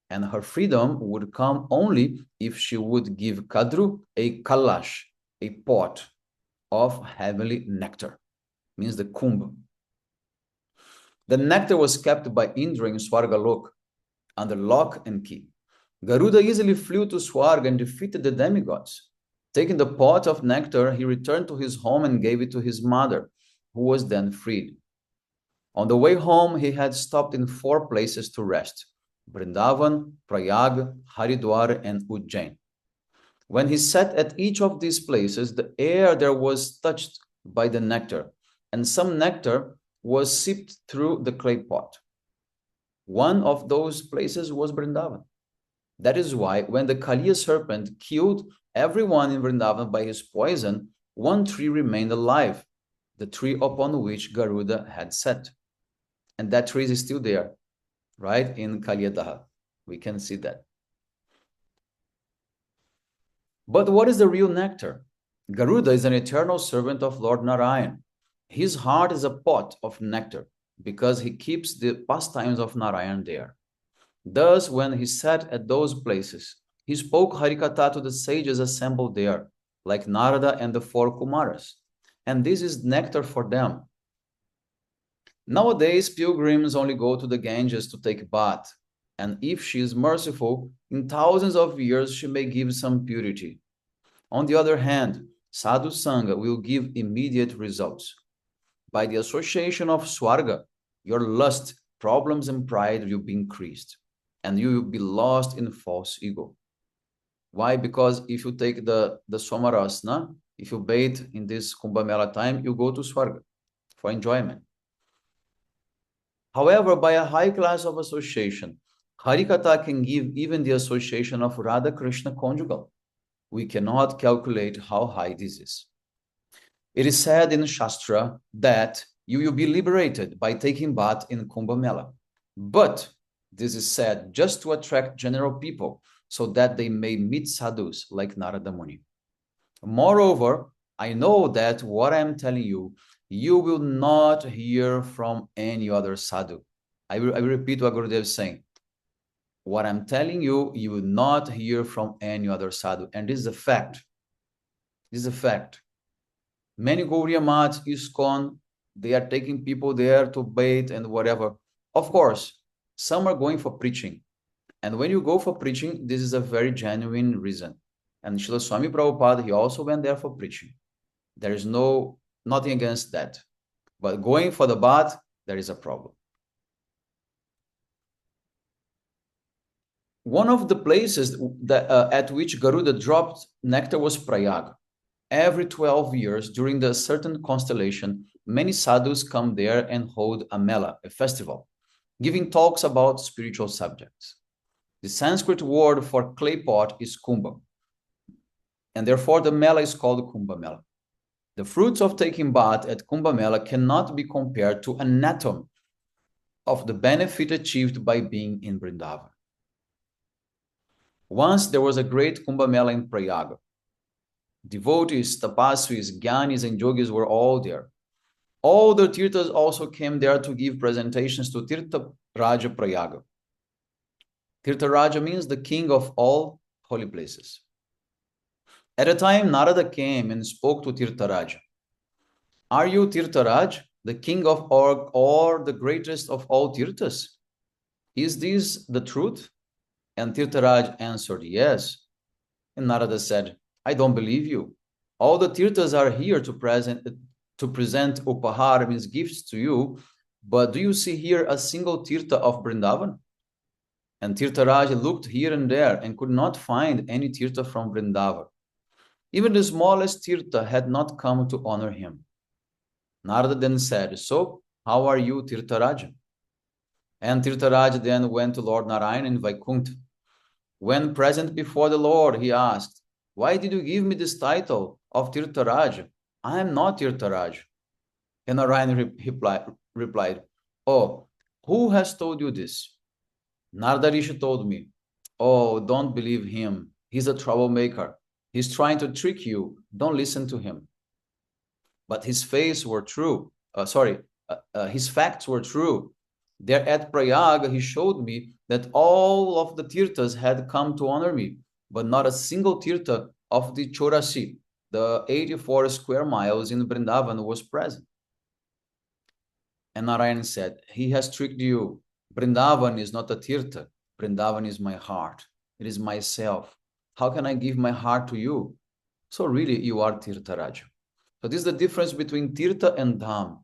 Speaker 1: and her freedom would come only if she would give Kadru a kalash, a pot of heavenly nectar, means the kumbh. The nectar was kept by Indra in Swargalok under lock and key. Garuda easily flew to Swarga and defeated the demigods. Taking the pot of nectar, he returned to his home and gave it to his mother, who was then freed. On the way home, he had stopped in 4 places to rest: Vrindavan, Prayag, Haridwar, and Ujjain. When he sat at each of these places, the air there was touched by the nectar, and some nectar was sipped through the clay pot. One of those places was Vrindavan. That is why when the Kaliya serpent killed everyone in Vrindavan by his poison, one tree remained alive, the tree upon which Garuda had sat. And that tree is still there, right? In Kaliyadaha. We can see that. But what is the real nectar? Garuda is an eternal servant of Lord Narayan. His heart is a pot of nectar because he keeps the pastimes of Narayan there. Thus, when he sat at those places, he spoke Harikatha to the sages assembled there, like Narada and the 4 Kumaras. And this is nectar for them. Nowadays, pilgrims only go to the Ganges to take bath. And if she is merciful, in thousands of years she may give some purity. On the other hand, Sadhu Sangha will give immediate results. By the association of Swarga, your lust, problems, and pride will be increased, and you will be lost in false ego. Why? Because if you take the Somarasana, if you bathe in this Kumbh Mela time, you go to Swarga for enjoyment. However, by a high class of association, Harikatha can give even the association of Radha Krishna conjugal. We cannot calculate how high this is. It is said in Shastra that you will be liberated by taking bath in Kumbh Mela. But this is said just to attract general people so that they may meet sadhus like Narada Muni. Moreover, I know that what I am telling you, you will not hear from any other sadhu. I will repeat what Gurudeva is saying. What I'm telling you, you will not hear from any other sadhu. And this is a fact. This is a fact. Many Gauriya Maths, ISKCON, they are taking people there to bathe and whatever. Of course, some are going for preaching. And when you go for preaching, this is a very genuine reason. And Srila Swami Prabhupada, he also went there for preaching. There is nothing against that. But going for the bath, there is a problem. One of the places that, at which Garuda dropped nectar was Prayag. Every 12 years, during the certain constellation, many sadhus come there and hold a mela, a festival, giving talks about spiritual subjects. The Sanskrit word for clay pot is kumbha, and therefore the mela is called Kumbh Mela. The fruits of taking bath at Kumbh Mela cannot be compared to an atom of the benefit achieved by being in Vrindavan. Once there was a great Kumbh Mela in Prayag. Devotees, tapasvis, jnanis, and yogis were all there. All the tirthas also came there to give presentations to Tirtha Raja Prayag. Tirtha Raja means the king of all holy places. At a time, Narada came and spoke to Tirtha Raja. Are you Tirtha Raja? the king of all, or the greatest of all Tirthas? Is this the truth? And Tirtharaj answered, yes. And Narada said, I don't believe you. All the Tirthas are here to present upahar, means gifts to you, but do you see here a single Tirtha of Vrindavan? And Tirtharaj looked here and there and could not find any Tirtha from Vrindavan. Even the smallest Tirtha had not come to honor him. Narada then said, so, how are you, Tirtharaj? And Tirtharaj then went to Lord Narayana in Vaikuntha. When present before the Lord, he asked, why did you give me this title of Tirtharaj? I am not Tirtharaj. And Narayana replied, oh, who has told you this? Narada Rishi told me. Oh, don't believe him. He's a troublemaker. He's trying to trick you. Don't listen to him. But his facts were true. His facts were true. There at Prayag, he showed me that all of the Tirthas had come to honor me, but not a single Tirtha of the Chorasi, the 84 square miles in Vrindavan, was present. And Narayan said, he has tricked you. Vrindavan is not a Tirtha. Vrindavan is my heart. It is myself. How can I give my heart to you? So really, you are Tirtharaj. So this is the difference between Tirtha and Dham.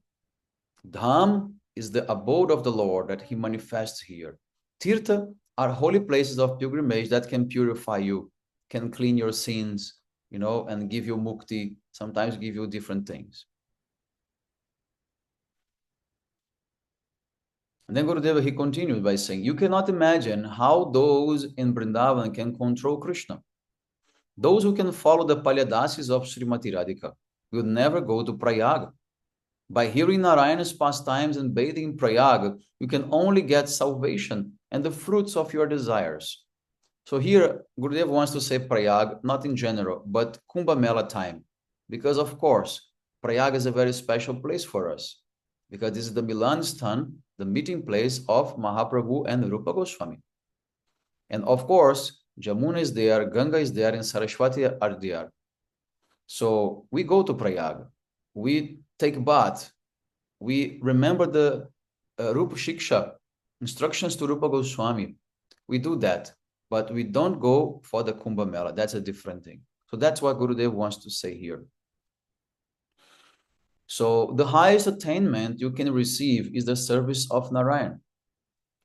Speaker 1: Dham is the abode of the Lord that he manifests here. Tirtha are holy places of pilgrimage that can purify you, can clean your sins, and give you mukti, sometimes give you different things. And then Gurudeva, he continued by saying, you cannot imagine how those in Vrindavan can control Krishna. Those who can follow the Palyadasis of Srimati Radhika will never go to Prayag. By hearing Narayana's pastimes and bathing in Prayag, you can only get salvation and the fruits of your desires. So here, Gurudeva wants to say Prayag, not in general, but Kumbh Mela time. Because of course, Prayag is a very special place for us. Because this is the Milan Sthan, the meeting place of Mahaprabhu and Rupa Goswami. And of course, Jamuna is there, Ganga is there, and Saraswati are there. So we go to Prayag. We take bath. We remember the Rupa Shiksha, instructions to Rupa Goswami. We do that, but we don't go for the Kumbh Mela. That's a different thing. So that's what Gurudev wants to say here. So the highest attainment you can receive is the service of Narayan.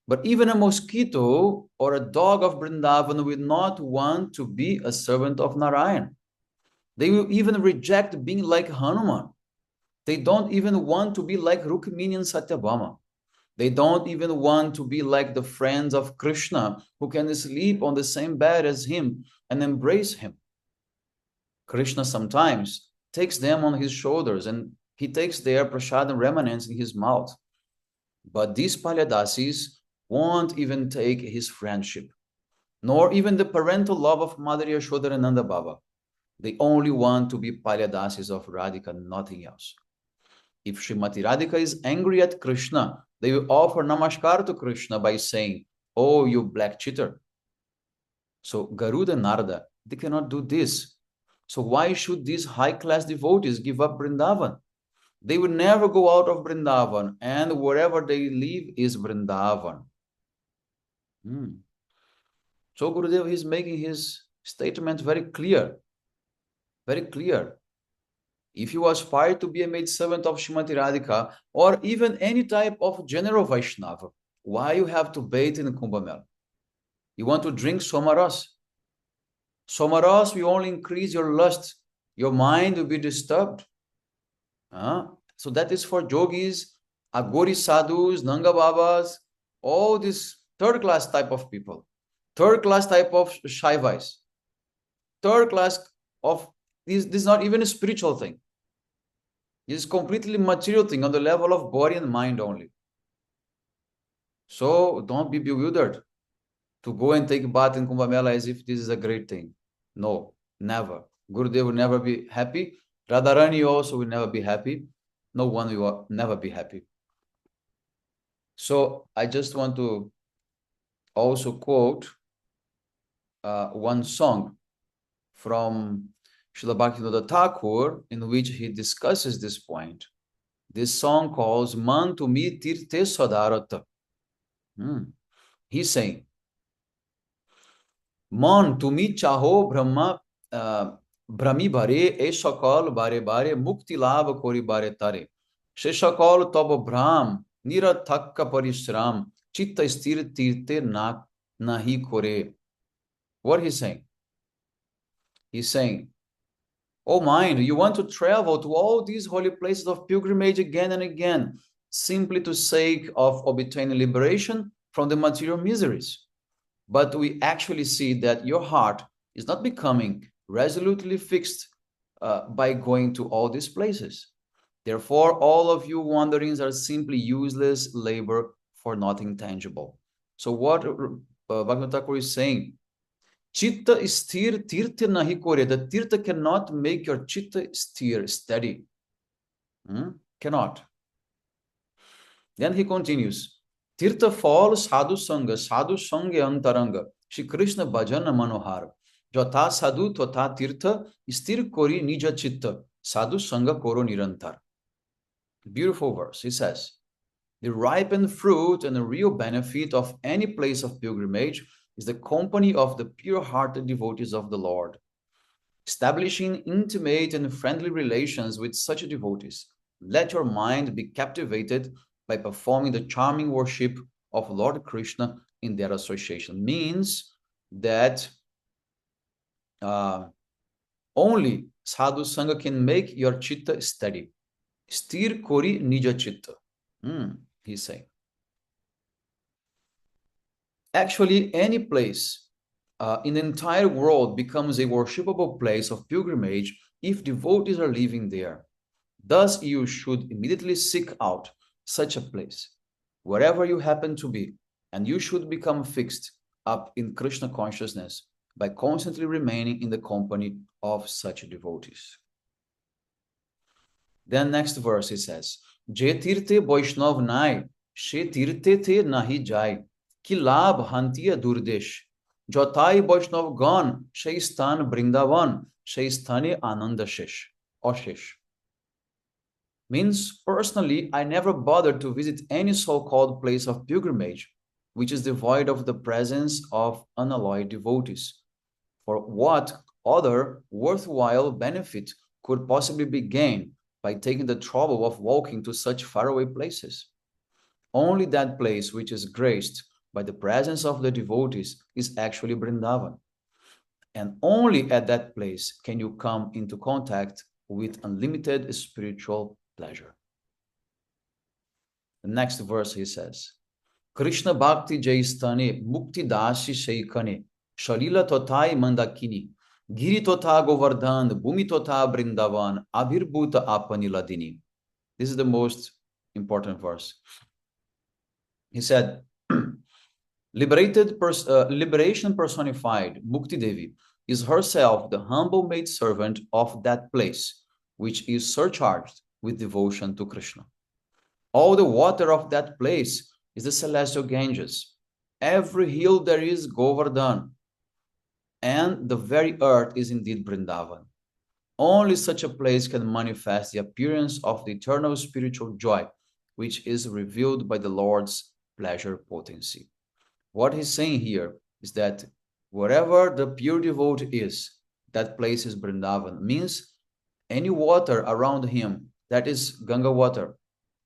Speaker 1: But even a mosquito or a dog of Vrindavan will not want to be a servant of Narayan. They will even reject being like Hanuman. They don't even want to be like Rukmini and Satyabhama. They don't even want to be like the friends of Krishna who can sleep on the same bed as him and embrace him. Krishna sometimes takes them on his shoulders and he takes their prasadam remnants in his mouth. But these Palyadasis won't even take his friendship, nor even the parental love of Mother Yashoda and Nanda Baba. They only want to be Palyadasis of Radhika, nothing else. If Srimati Radhika is angry at Krishna, they will offer namaskar to Krishna by saying, oh, you black cheater. So Garuda and Narada, they cannot do this. So why should these high-class devotees give up Vrindavan? They will never go out of Vrindavan, and wherever they live is Vrindavan. So Gurudeva is making his statement very clear. Very clear. If you aspire to be a maidservant of Srimati Radhika, or even any type of general Vaishnava, why you have to bathe in Kumbh Mela? You want to drink Somaras? Somaras will only increase your lust. Your mind will be disturbed. So that is for yogis, Agori sadhus, Nanga Babas, all these third-class type of people, third-class type of Shaivais, third class of this is not even a spiritual thing. This is completely material thing on the level of body and mind only. So don't be bewildered to go and take bath in Kumbh Mela as if this is a great thing. No, never. Gurudev will never be happy. Radharani also will never be happy. No one will never be happy. So I just want to also quote one song from Srila Bhaktivinoda Thakur in which he discusses this point, This song calls Man Tumi Tirte Sadarata. He's saying, Man Tumi Chaho Brahma Brahmi Bare E Shakal Bare Bare Mukti Lava Kori Bare Tare. She Shakal Tobo Brahm Nira Thakka Parishram Chitta Stir Tirte Nahi Kore. What he's saying? He's saying, oh mind, you want to travel to all these holy places of pilgrimage again and again, simply to sake of obtaining liberation from the material miseries. But we actually see that your heart is not becoming resolutely fixed by going to all these places. Therefore, all of you wanderings are simply useless labor for nothing tangible. So what Bhaktivinoda Thakur is saying, Chitta sthir tirtha nahi kore. The tirtha cannot make your chitta sthir, steady. Cannot. Then he continues. Tirtha fall sadhu sanga antaranga. Shri Krishna bhajana manohar. Jata sadhu tota tirtha sthir kori nija chitta. Sadhu sanga koro nirantar. Beautiful verse. He says, the ripened fruit and the real benefit of any place of pilgrimage is the company of the pure-hearted devotees of the Lord. Establishing intimate and friendly relations with such devotees, let your mind be captivated by performing the charming worship of Lord Krishna in their association. Means that only sadhu sangha can make your chitta steady. Sthir kori nija chitta. He's saying. Actually, any place in the entire world becomes a worshipable place of pilgrimage if devotees are living there. Thus, you should immediately seek out such a place, wherever you happen to be, and you should become fixed up in Krishna consciousness by constantly remaining in the company of such devotees. Then next verse he says, Je tirte Vaishnav nai, she tirte te nahi jai. Ki labh hantiya durdesh. Jotai Vaishnav gan, she stan Brindavan, she stane ananda shesh. Oshesh. Means, personally, I never bothered to visit any so-called place of pilgrimage, which is devoid of the presence of unalloyed devotees. For what other worthwhile benefit could possibly be gained by taking the trouble of walking to such faraway places? Only that place which is graced by the presence of the devotees is actually Vrindavan. And only at that place can you come into contact with unlimited spiritual pleasure. The next verse he says, Krishna Bhakti Jaistane Mukti Dasi Sheikane Shalila Totai Mandakini Giri Tota Govardhan Bhumi Tota Brindavan Abhirbhuta Apaniladini. This is the most important verse. He said, liberation personified, Mukti Devi, is herself the humble maidservant of that place, which is surcharged with devotion to Krishna. All the water of that place is the celestial Ganges. Every hill there is Govardhan, and the very earth is indeed Vrindavan. Only such a place can manifest the appearance of the eternal spiritual joy, which is revealed by the Lord's pleasure potency. What he's saying here is that wherever the pure devotee is, that place is Vrindavan. Means any water around him, that is Ganga water,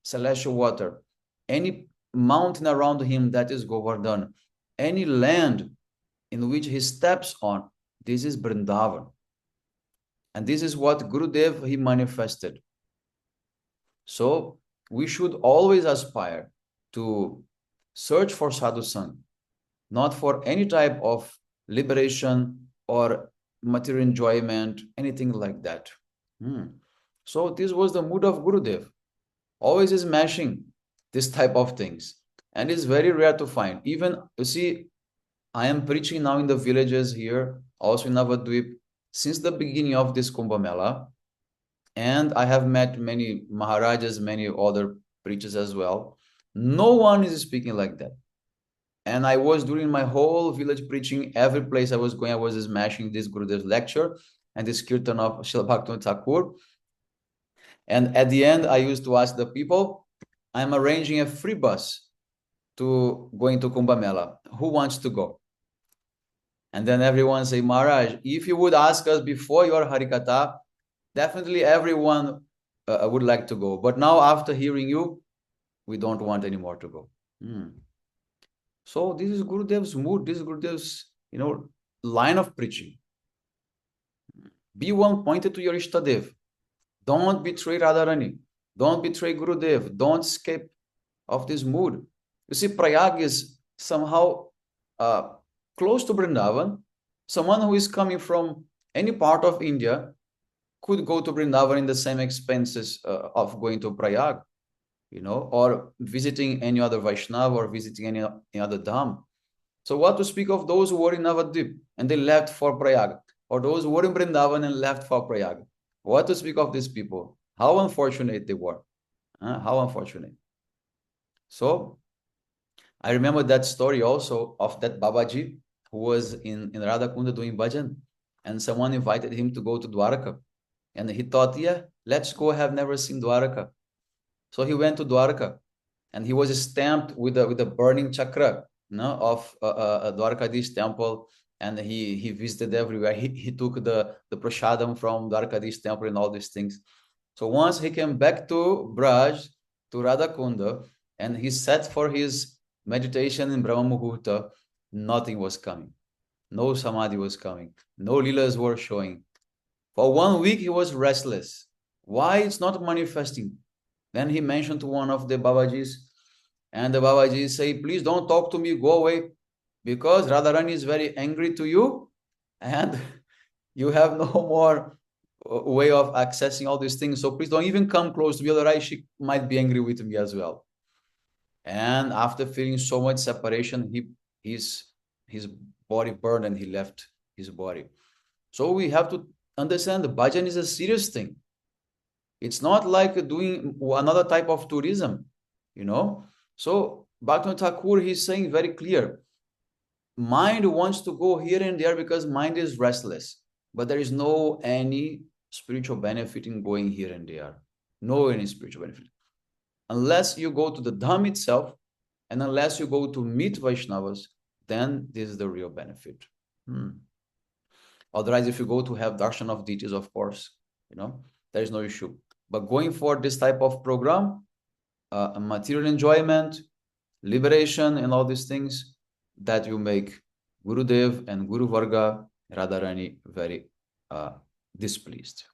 Speaker 1: celestial water, any mountain around him, that is Govardhan, any land in which he steps on, this is Vrindavan. And this is what Gurudeva he manifested. So we should always aspire to search for sadhu sangha, not for any type of liberation or material enjoyment, anything like that. So this was the mood of Gurudev, always smashing this type of things. And it's very rare to find. Even, you see, I am preaching now in the villages here, also in Navadvip, since the beginning of this Kumbh Mela. And I have met many Maharajas, many other preachers as well. No one is speaking like that. And I was doing my whole village preaching, every place I was going, I was smashing this Gurudev's lecture and this kirtan of Srila Bhaktivinoda Thakur. And at the end, I used to ask the people, I'm arranging a free bus to going to Kumbh Mela. Who wants to go? And then everyone say, Maharaj, if you would ask us before your Harikatha, definitely everyone would like to go. But now after hearing you, we don't want anymore to go. So this is Gurudev's mood. This is Gurudev's, line of preaching. Be one pointed to your Ishtadev. Don't betray Radharani. Don't betray Gurudev. Don't escape of this mood. You see, Prayag is somehow close to Vrindavan. Someone who is coming from any part of India could go to Vrindavan in the same expenses of going to Prayag, or visiting any other Vaishnava or visiting any other Dham. So what to speak of those who were in Navadvip and they left for Prayag, or those who were in Vrindavan and left for Prayag? What to speak of these people? How unfortunate they were. How unfortunate. So I remember that story also of that Babaji who was in Radhakunda doing bhajan, and someone invited him to go to Dwarka. And he thought, yeah, let's go. I have never seen Dwarka. So he went to Dwarka, and he was stamped with a burning chakra, of Dwarkadish temple, and he visited everywhere. He took the prasadam from Dwarkadish temple and all these things. So once he came back to Braj, to Radhakunda, and he sat for his meditation in Brahma Muhurta, nothing was coming. No samadhi was coming. No leelas were showing. For 1 week, he was restless. Why it's not manifesting? Then he mentioned to one of the Babajis, and the Babaji say, please don't talk to me, go away, because Radharani is very angry to you, and you have no more way of accessing all these things. So please don't even come close to me, otherwise she might be angry with me as well. And after feeling so much separation, his body burned and he left his body. So we have to understand the bhajan is a serious thing. It's not like doing another type of tourism, So Bhaktivinoda Thakur, he's saying very clear, mind wants to go here and there because mind is restless, but there is no any spiritual benefit in going here and there. No any spiritual benefit. Unless you go to the Dham itself, and unless you go to meet Vaishnavas, then this is the real benefit. Otherwise, if you go to have darshan of deities, of course, there is no issue. But going for this type of program, material enjoyment, liberation, and all these things, that will make Gurudev and Guru Varga, Radharani very displeased.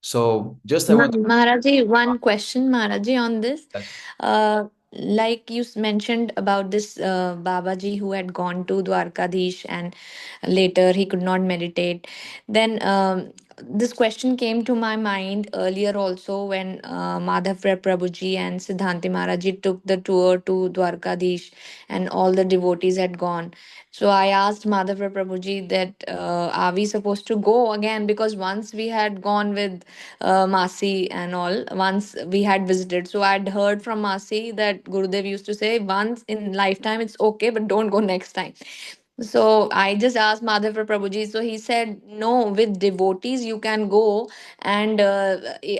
Speaker 1: So just I want to...
Speaker 7: Maharaji, one question, Maharaji, on this.
Speaker 1: Yes.
Speaker 7: Like you mentioned about this Babaji who had gone to Dwarkadish and later he could not meditate. Then this question came to my mind earlier also when Madhav Prabhuji and Siddhanti Maharaji took the tour to Dwarkadish and all the devotees had gone. So I asked Madhav Prabhuji that are we supposed to go again, because once we had gone with Masi and all, once we had visited. So I'd heard from Masi that Gurudev used to say once in lifetime it's okay, but don't go next time. So I just asked Madhav Prabhuji. So he said, no, with devotees you can go. And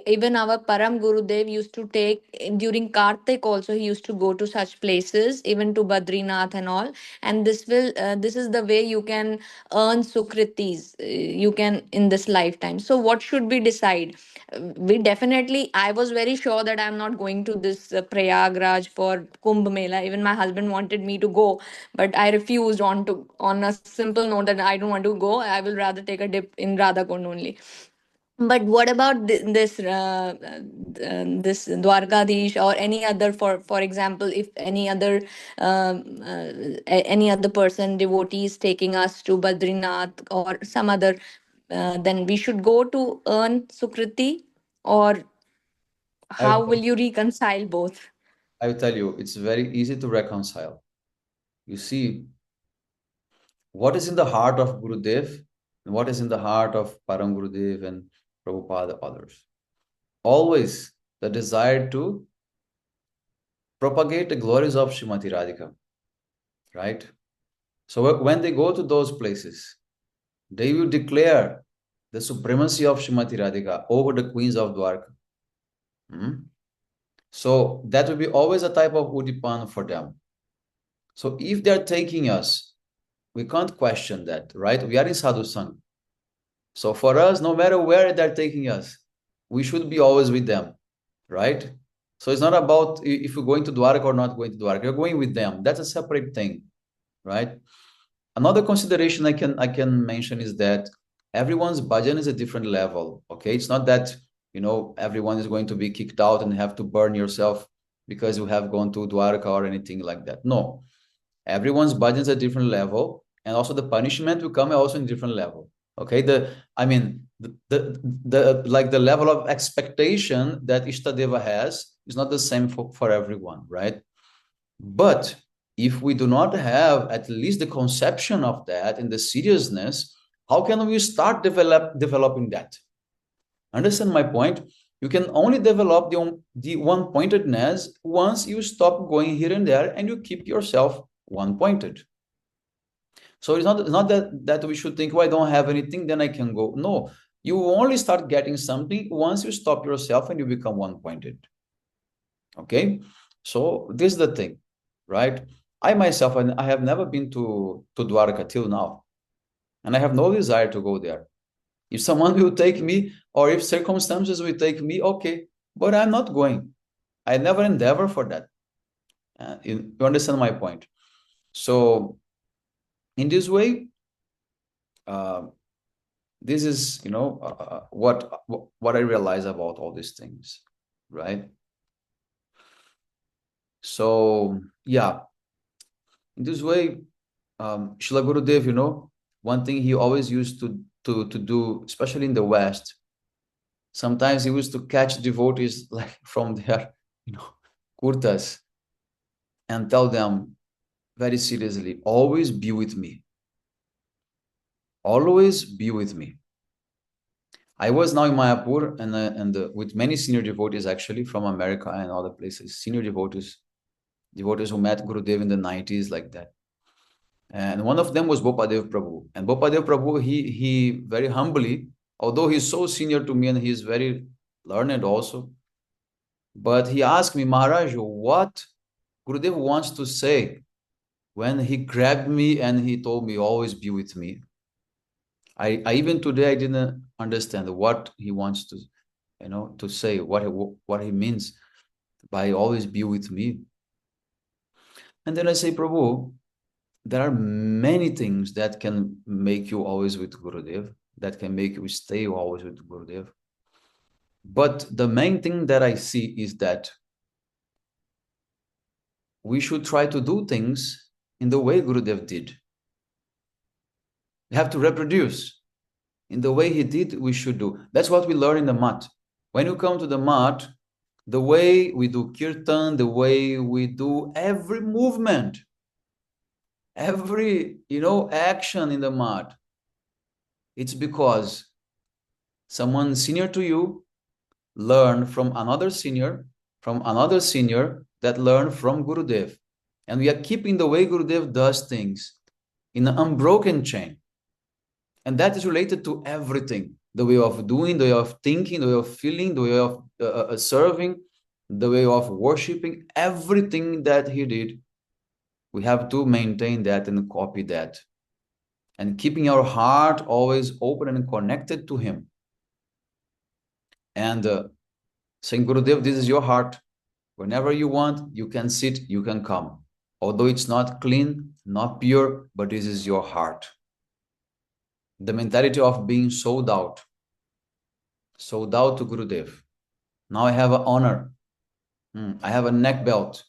Speaker 7: even our Param Gurudev used to take during Kartik also, he used to go to such places, even to Badrinath and all. And this is the way you can earn Sukritis, you can in this lifetime. So what should we decide? We definitely, I was very sure that I'm not going to this Prayagraj for Kumbh Mela. Even my husband wanted me to go, but I refused on a simple note that I don't want to go. I will rather take a dip in Radhakund only. But what about this Dwarkadish or any other, for example, if any other person devotee is taking us to Badrinath or some other, then we should go to earn Sukriti, or
Speaker 1: I
Speaker 7: how will you reconcile both?
Speaker 1: will tell you, it's very easy to reconcile. You see, what is in the heart of Gurudev and what is in the heart of Param Gurudev and Prabhupada, others? Always the desire to propagate the glories of Srimati Radhika, right? So when they go to those places, they will declare the supremacy of Srimati Radhika over the queens of Dwarka. So that will be always a type of udipan for them. So if they're taking us, we can't question that, right? We are in sadhu sangha. So for us, no matter where they're taking us, we should be always with them, right? So it's not about if you're going to Dwarka or not going to Dwarka. You're going with them. That's a separate thing, right? Another consideration I can mention is that everyone's bhajan is a different level. Okay, it's not that everyone is going to be kicked out and have to burn yourself because you have gone to Dwarka or anything like that. No, everyone's bhajan is a different level, and also the punishment will come also in different level. Okay, the level of expectation that Ishtadeva has is not the same for everyone, right? But if we do not have at least the conception of that and the seriousness, how can we start developing that? Understand my point? You can only develop the one-pointedness once you stop going here and there and you keep yourself one-pointed. So it's not that we should think, oh, I don't have anything, then I can go. No, you only start getting something once you stop yourself and you become one-pointed. Okay? So this is the thing, right? I myself, I have never been to Dwarka till now. And I have no desire to go there. If someone will take me, or if circumstances will take me, okay. But I'm not going. I never endeavor for that. You understand my point? So in this way, this is what I realize about all these things, right? So yeah, in this way, Srila Gurudev, one thing he always used to do, especially in the West, sometimes he used to catch devotees like from their kurtas and tell them very seriously, always be with me. Always be with me. I was now in Mayapur and with many senior devotees actually from America and other places, senior devotees who met Gurudev in the 90s like that. And one of them was Bopadev Prabhu. And Bopadev Prabhu, he very humbly, although he's so senior to me and he's very learned also, but he asked me, Maharaj, what Gurudev wants to say when he grabbed me and he told me, always be with me. I even today, I didn't understand what he wants to, to say, what he means by always be with me. And then I say, Prabhu, there are many things that can make you always with Gurudev, that can make you stay always with Gurudev. But the main thing that I see is that we should try to do things in the way Gurudev did. We have to reproduce. In the way he did, we should do. That's what we learn in the mat. When you come to the mat, the way we do kirtan, the way we do every movement, every action in the mat, it's because someone senior to you learned from another senior that learned from Gurudev. And we are keeping the way Gurudev does things in an unbroken chain. And that is related to everything. The way of doing, the way of thinking, the way of feeling, the way of serving, the way of worshiping, everything that he did. We have to maintain that and copy that. And keeping our heart always open and connected to him. And saying, Gurudev, this is your heart. Whenever you want, you can sit, you can come. Although it's not clean, not pure, but this is your heart. The mentality of being sold out to Gurudev. Now I have an honor. I have a neck belt.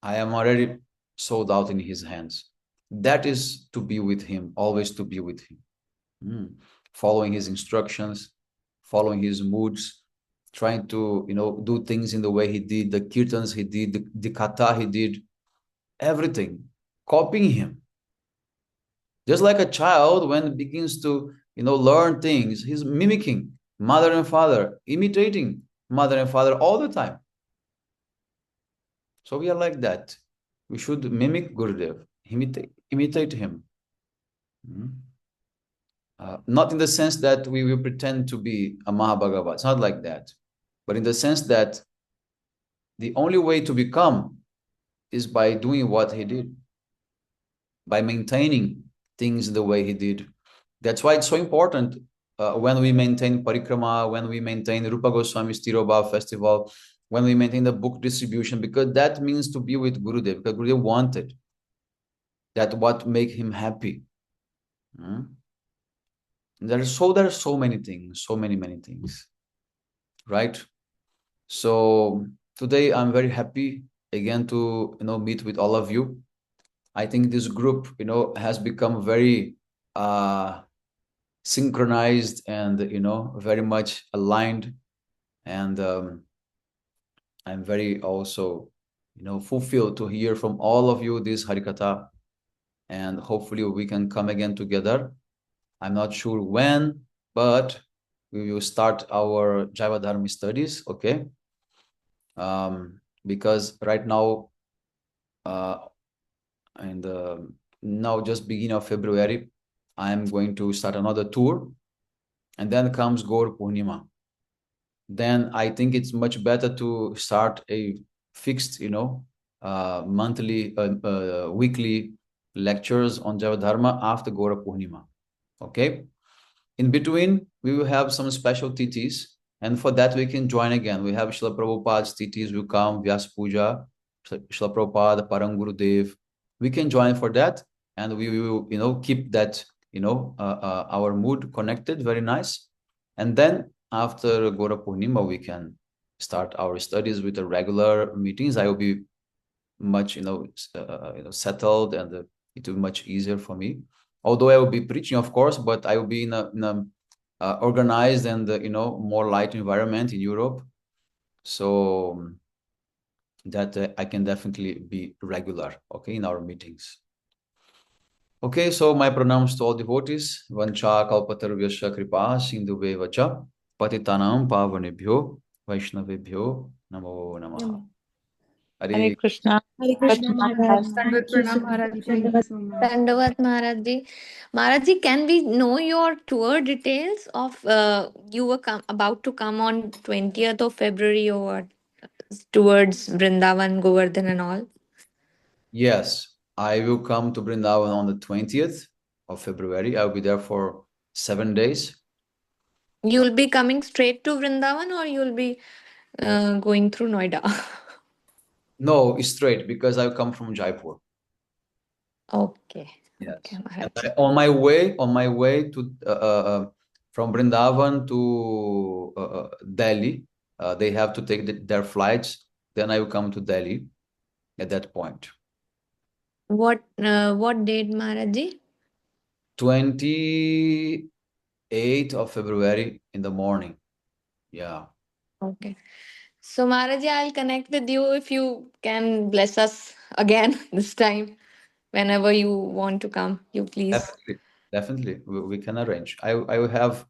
Speaker 1: I am already sold out in his hands. That is to be with him, always to be with him. Following his instructions, following his moods, trying to do things in the way he did, the kirtans he did, the katha he did, everything, copying him. Just like a child, when it begins to learn things, he's mimicking mother and father, imitating mother and father all the time. So we are like that. We should mimic Gurudev, imitate him. Not in the sense that we will pretend to be a Mahabhagavad. It's not like that. but in the sense that the only way to become is by doing what he did, by maintaining things the way he did. That's why it's so important when we maintain parikrama, when we maintain Rupa Goswami's Tirobhav festival, when we maintain the book distribution, because that means to be with Gurudev, because Gurudev wanted that, what make him happy. There are so many things, so many things, right? So today I'm very happy again to meet with all of you. I think this group has become very synchronized and very much aligned, and I'm very also fulfilled to hear from all of you this Harikatha, and hopefully we can come again together. I'm not sure when, but we will start our Jaiva Dharma studies, okay? Because right now, and now just beginning of February, I'm going to start another tour, and then comes Gaur Purnima. Then I think it's much better to start a fixed, monthly, weekly lectures on Jaiva Dharma after Gaur Purnima, okay? In between, we will have some special titis, and for that we can join again. We have Srila Prabhupada's titis will come, Vyasa-puja, Srila Prabhupada, Parang Gurudev. We can join for that, and we will, keep that, our mood connected, very nice. And then after Gaura Purnima, we can start our studies with the regular meetings. I will be much, settled, and it will be much easier for me. Although I will be preaching, of course, but I will be in a organized and more light environment in Europe, so that I can definitely be regular, okay, in our meetings. Okay, so my pranams to all devotees. Vancha kalpatarvyasya kripa sindhuve vacha patitanam pavanebhyo vaishnavebhyo namo namaha.
Speaker 5: Hare Krishna.
Speaker 2: Hare Krishna Maharaj.
Speaker 4: Dandavat Pranam Maharaj. Thank you so much.
Speaker 7: Dandavat Maharaj Ji. Maharaj Ji, can we know your tour details of you were about to come on 20th of February or what, towards Vrindavan, Govardhan and all?
Speaker 1: Yes, I will come to Vrindavan on the 20th of February. I'll be there for 7 days.
Speaker 7: You'll be coming straight to Vrindavan or you'll be going through Noida?
Speaker 1: No, straight, because I'll come from Jaipur.
Speaker 7: Okay.
Speaker 1: Yes.
Speaker 7: Okay,
Speaker 1: And
Speaker 7: Maharaj Ji.
Speaker 1: on my way to from Vrindavan to Delhi, they have to take their flights. Then I will come to Delhi at that point.
Speaker 7: What date, Maharaj Ji?
Speaker 1: 28th of February in the morning. Yeah.
Speaker 7: Okay. So Maharaj Ji, I'll connect with you if you can bless us again this time. Whenever you want to come, you please.
Speaker 1: Definitely, we can arrange. I will have.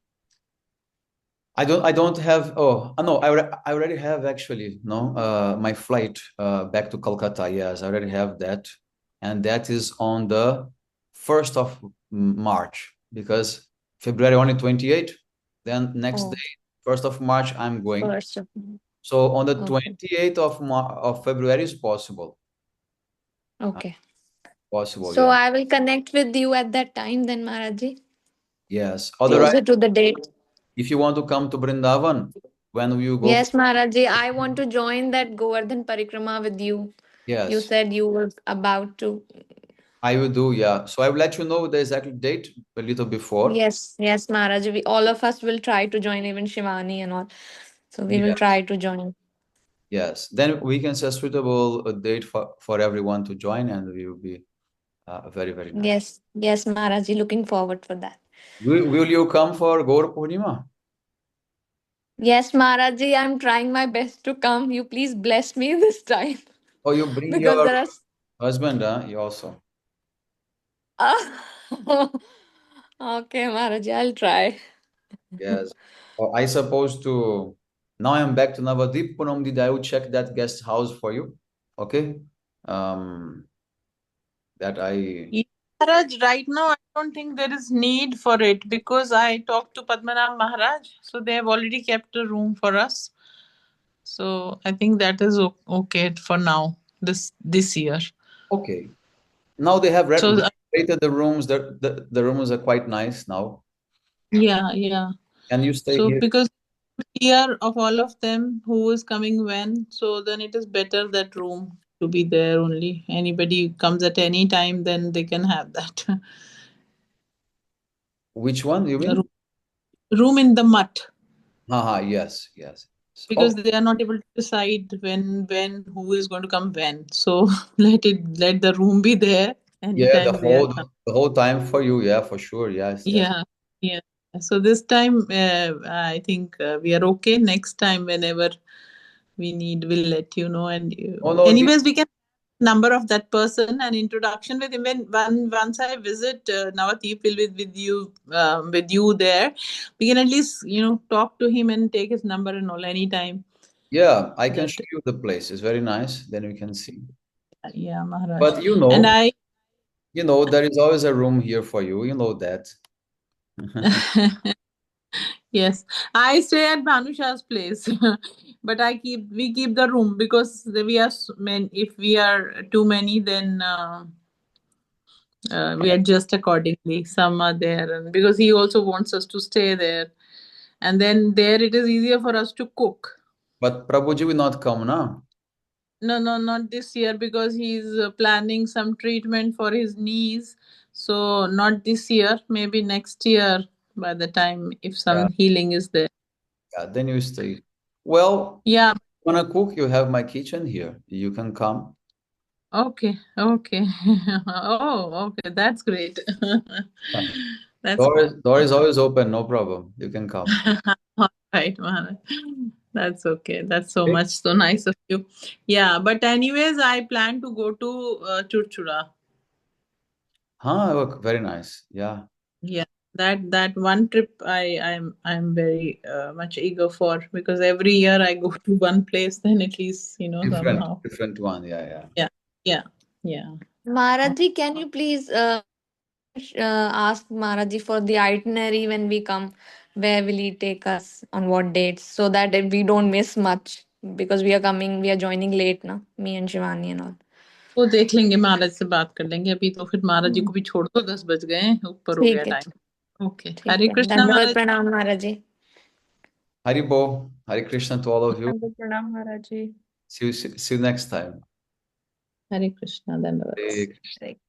Speaker 1: I don't have. Oh no, I already have actually. No, my flight back to Kolkata. Yes, I already have that, and that is on the 1st of March, because February only 28. Then next
Speaker 7: Oh,
Speaker 1: day, 1st of March, I'm going.
Speaker 7: first of
Speaker 1: So on the
Speaker 7: okay.
Speaker 1: 28th of February is possible.
Speaker 7: Okay.
Speaker 1: Possible,
Speaker 7: So
Speaker 1: yeah.
Speaker 7: I will connect with you at that time then, Maharaj Ji,
Speaker 1: Yes. Otherwise,
Speaker 7: closer to the date.
Speaker 1: if you want to come to Brindavan, when will you go?
Speaker 7: Yes, Maharaj Ji, I want to join that Govardhan Parikrama with you. You
Speaker 1: Yes,
Speaker 7: said you were about to.
Speaker 1: I will do. Yeah. So I will let you know the exact date a little before.
Speaker 7: Yes, Maharaj Ji. All of us will try to join, even Shivani and all. So we will
Speaker 1: Yes.
Speaker 7: try to join.
Speaker 1: Yes. Then we can set suitable date for everyone to join, and we will be very, very nice.
Speaker 7: Yes, Maharaj Ji. Looking forward for that.
Speaker 1: Will you come for Gaur Purnima?
Speaker 7: Yes, Maharaj Ji, I'm trying my best to come. You please bless me this time.
Speaker 1: Or you bring
Speaker 7: Because
Speaker 1: your
Speaker 7: there are.
Speaker 1: husband, you also.
Speaker 7: Okay, Maharaj Ji, I'll try.
Speaker 1: Yes. Or I suppose to. Now I'm back to Navadip Punamdid. I will check that guest house for you. Okay. That I.
Speaker 5: Maharaj, right now I don't think there is need for it because I talked to Padmanabh Maharaj, so they have already kept a room for us. So I think that is okay for now, this year.
Speaker 1: Okay. Now they have
Speaker 5: So
Speaker 1: rated the rooms. The rooms are quite nice now.
Speaker 5: yeah.
Speaker 1: Can you stay
Speaker 5: So
Speaker 1: here?
Speaker 5: because here of all of them who is coming when, so then it is better that room to be there only. Anybody comes at any time, then they can have that.
Speaker 1: Which one you mean?
Speaker 5: Room in the mutt,
Speaker 1: Yes, yes.
Speaker 5: because
Speaker 1: Okay.
Speaker 5: they are not able to decide when who is going to come when. So let the room be there
Speaker 1: Yeah,
Speaker 5: anytime they are coming.
Speaker 1: the whole time for you. Yeah, for sure. Yes, yes.
Speaker 5: Yeah, yeah. So this time, I think we are okay. Next time, whenever we need, we'll let you know. And
Speaker 1: Oh no,
Speaker 5: anyways, we can number of that person and introduction with him. Once I visit Navadvip will with you there, we can at least talk to him and take his number and all anytime.
Speaker 1: yeah, I can
Speaker 5: That
Speaker 1: show you the place. It's very nice. Then we can see.
Speaker 5: yeah, Maharaj.
Speaker 1: But
Speaker 5: And I
Speaker 1: there is always a room here for you. You know that.
Speaker 5: yes, I stay at Bhanusha's place, but we keep the room because we are many. If we are too many, then we adjust accordingly. Some are there, and because he also wants us to stay there, and then there it is easier for us to cook.
Speaker 1: But Prabhuji will not come now.
Speaker 5: No, not this year because he's planning some treatment for his knees. So not this year, maybe next year by the time if
Speaker 1: Yeah,
Speaker 5: some healing is there.
Speaker 1: yeah. Then you stay. Well,
Speaker 5: Yeah.
Speaker 1: wanna cook? You have my kitchen here. You can come.
Speaker 5: Okay. Oh, okay. That's great. That's
Speaker 1: Door is always open. No problem. You can come.
Speaker 5: all right, Maharaj. That's okay. That's so
Speaker 1: Okay.
Speaker 5: much so nice of you. Yeah, but anyways, I plan to go to Churchura.
Speaker 1: Look, very nice. Yeah.
Speaker 5: Yeah, that one trip I'm very much eager for because every year I go to one place, then at least somehow.
Speaker 1: Different one. Yeah, yeah.
Speaker 5: Yeah, yeah, yeah.
Speaker 7: Maharaji, can you please ask Maharaji for the itinerary when we come? Where will he take us? On what dates? So that we don't miss much because we are joining late now. Me and Shivani and all.
Speaker 5: वो देख लेंगे महाराज से बात कर लेंगे अभी तो फिर महाराज जी को भी छोड़ दो 10 बज गए हैं, ऊपर हो गया
Speaker 7: ठीक है
Speaker 5: टाइम ओके
Speaker 7: ठीक
Speaker 5: हरे
Speaker 7: है
Speaker 5: कृष्णा
Speaker 7: दंडवत
Speaker 5: महाराज
Speaker 7: प्रणाम महाराज जी
Speaker 1: Haribo, Hare Krishna to all of you.
Speaker 4: Pranam Maharaj ji.
Speaker 1: See you next time.
Speaker 5: हरे कृष्णा धन्यवाद
Speaker 1: Hare Krishna.
Speaker 4: Right.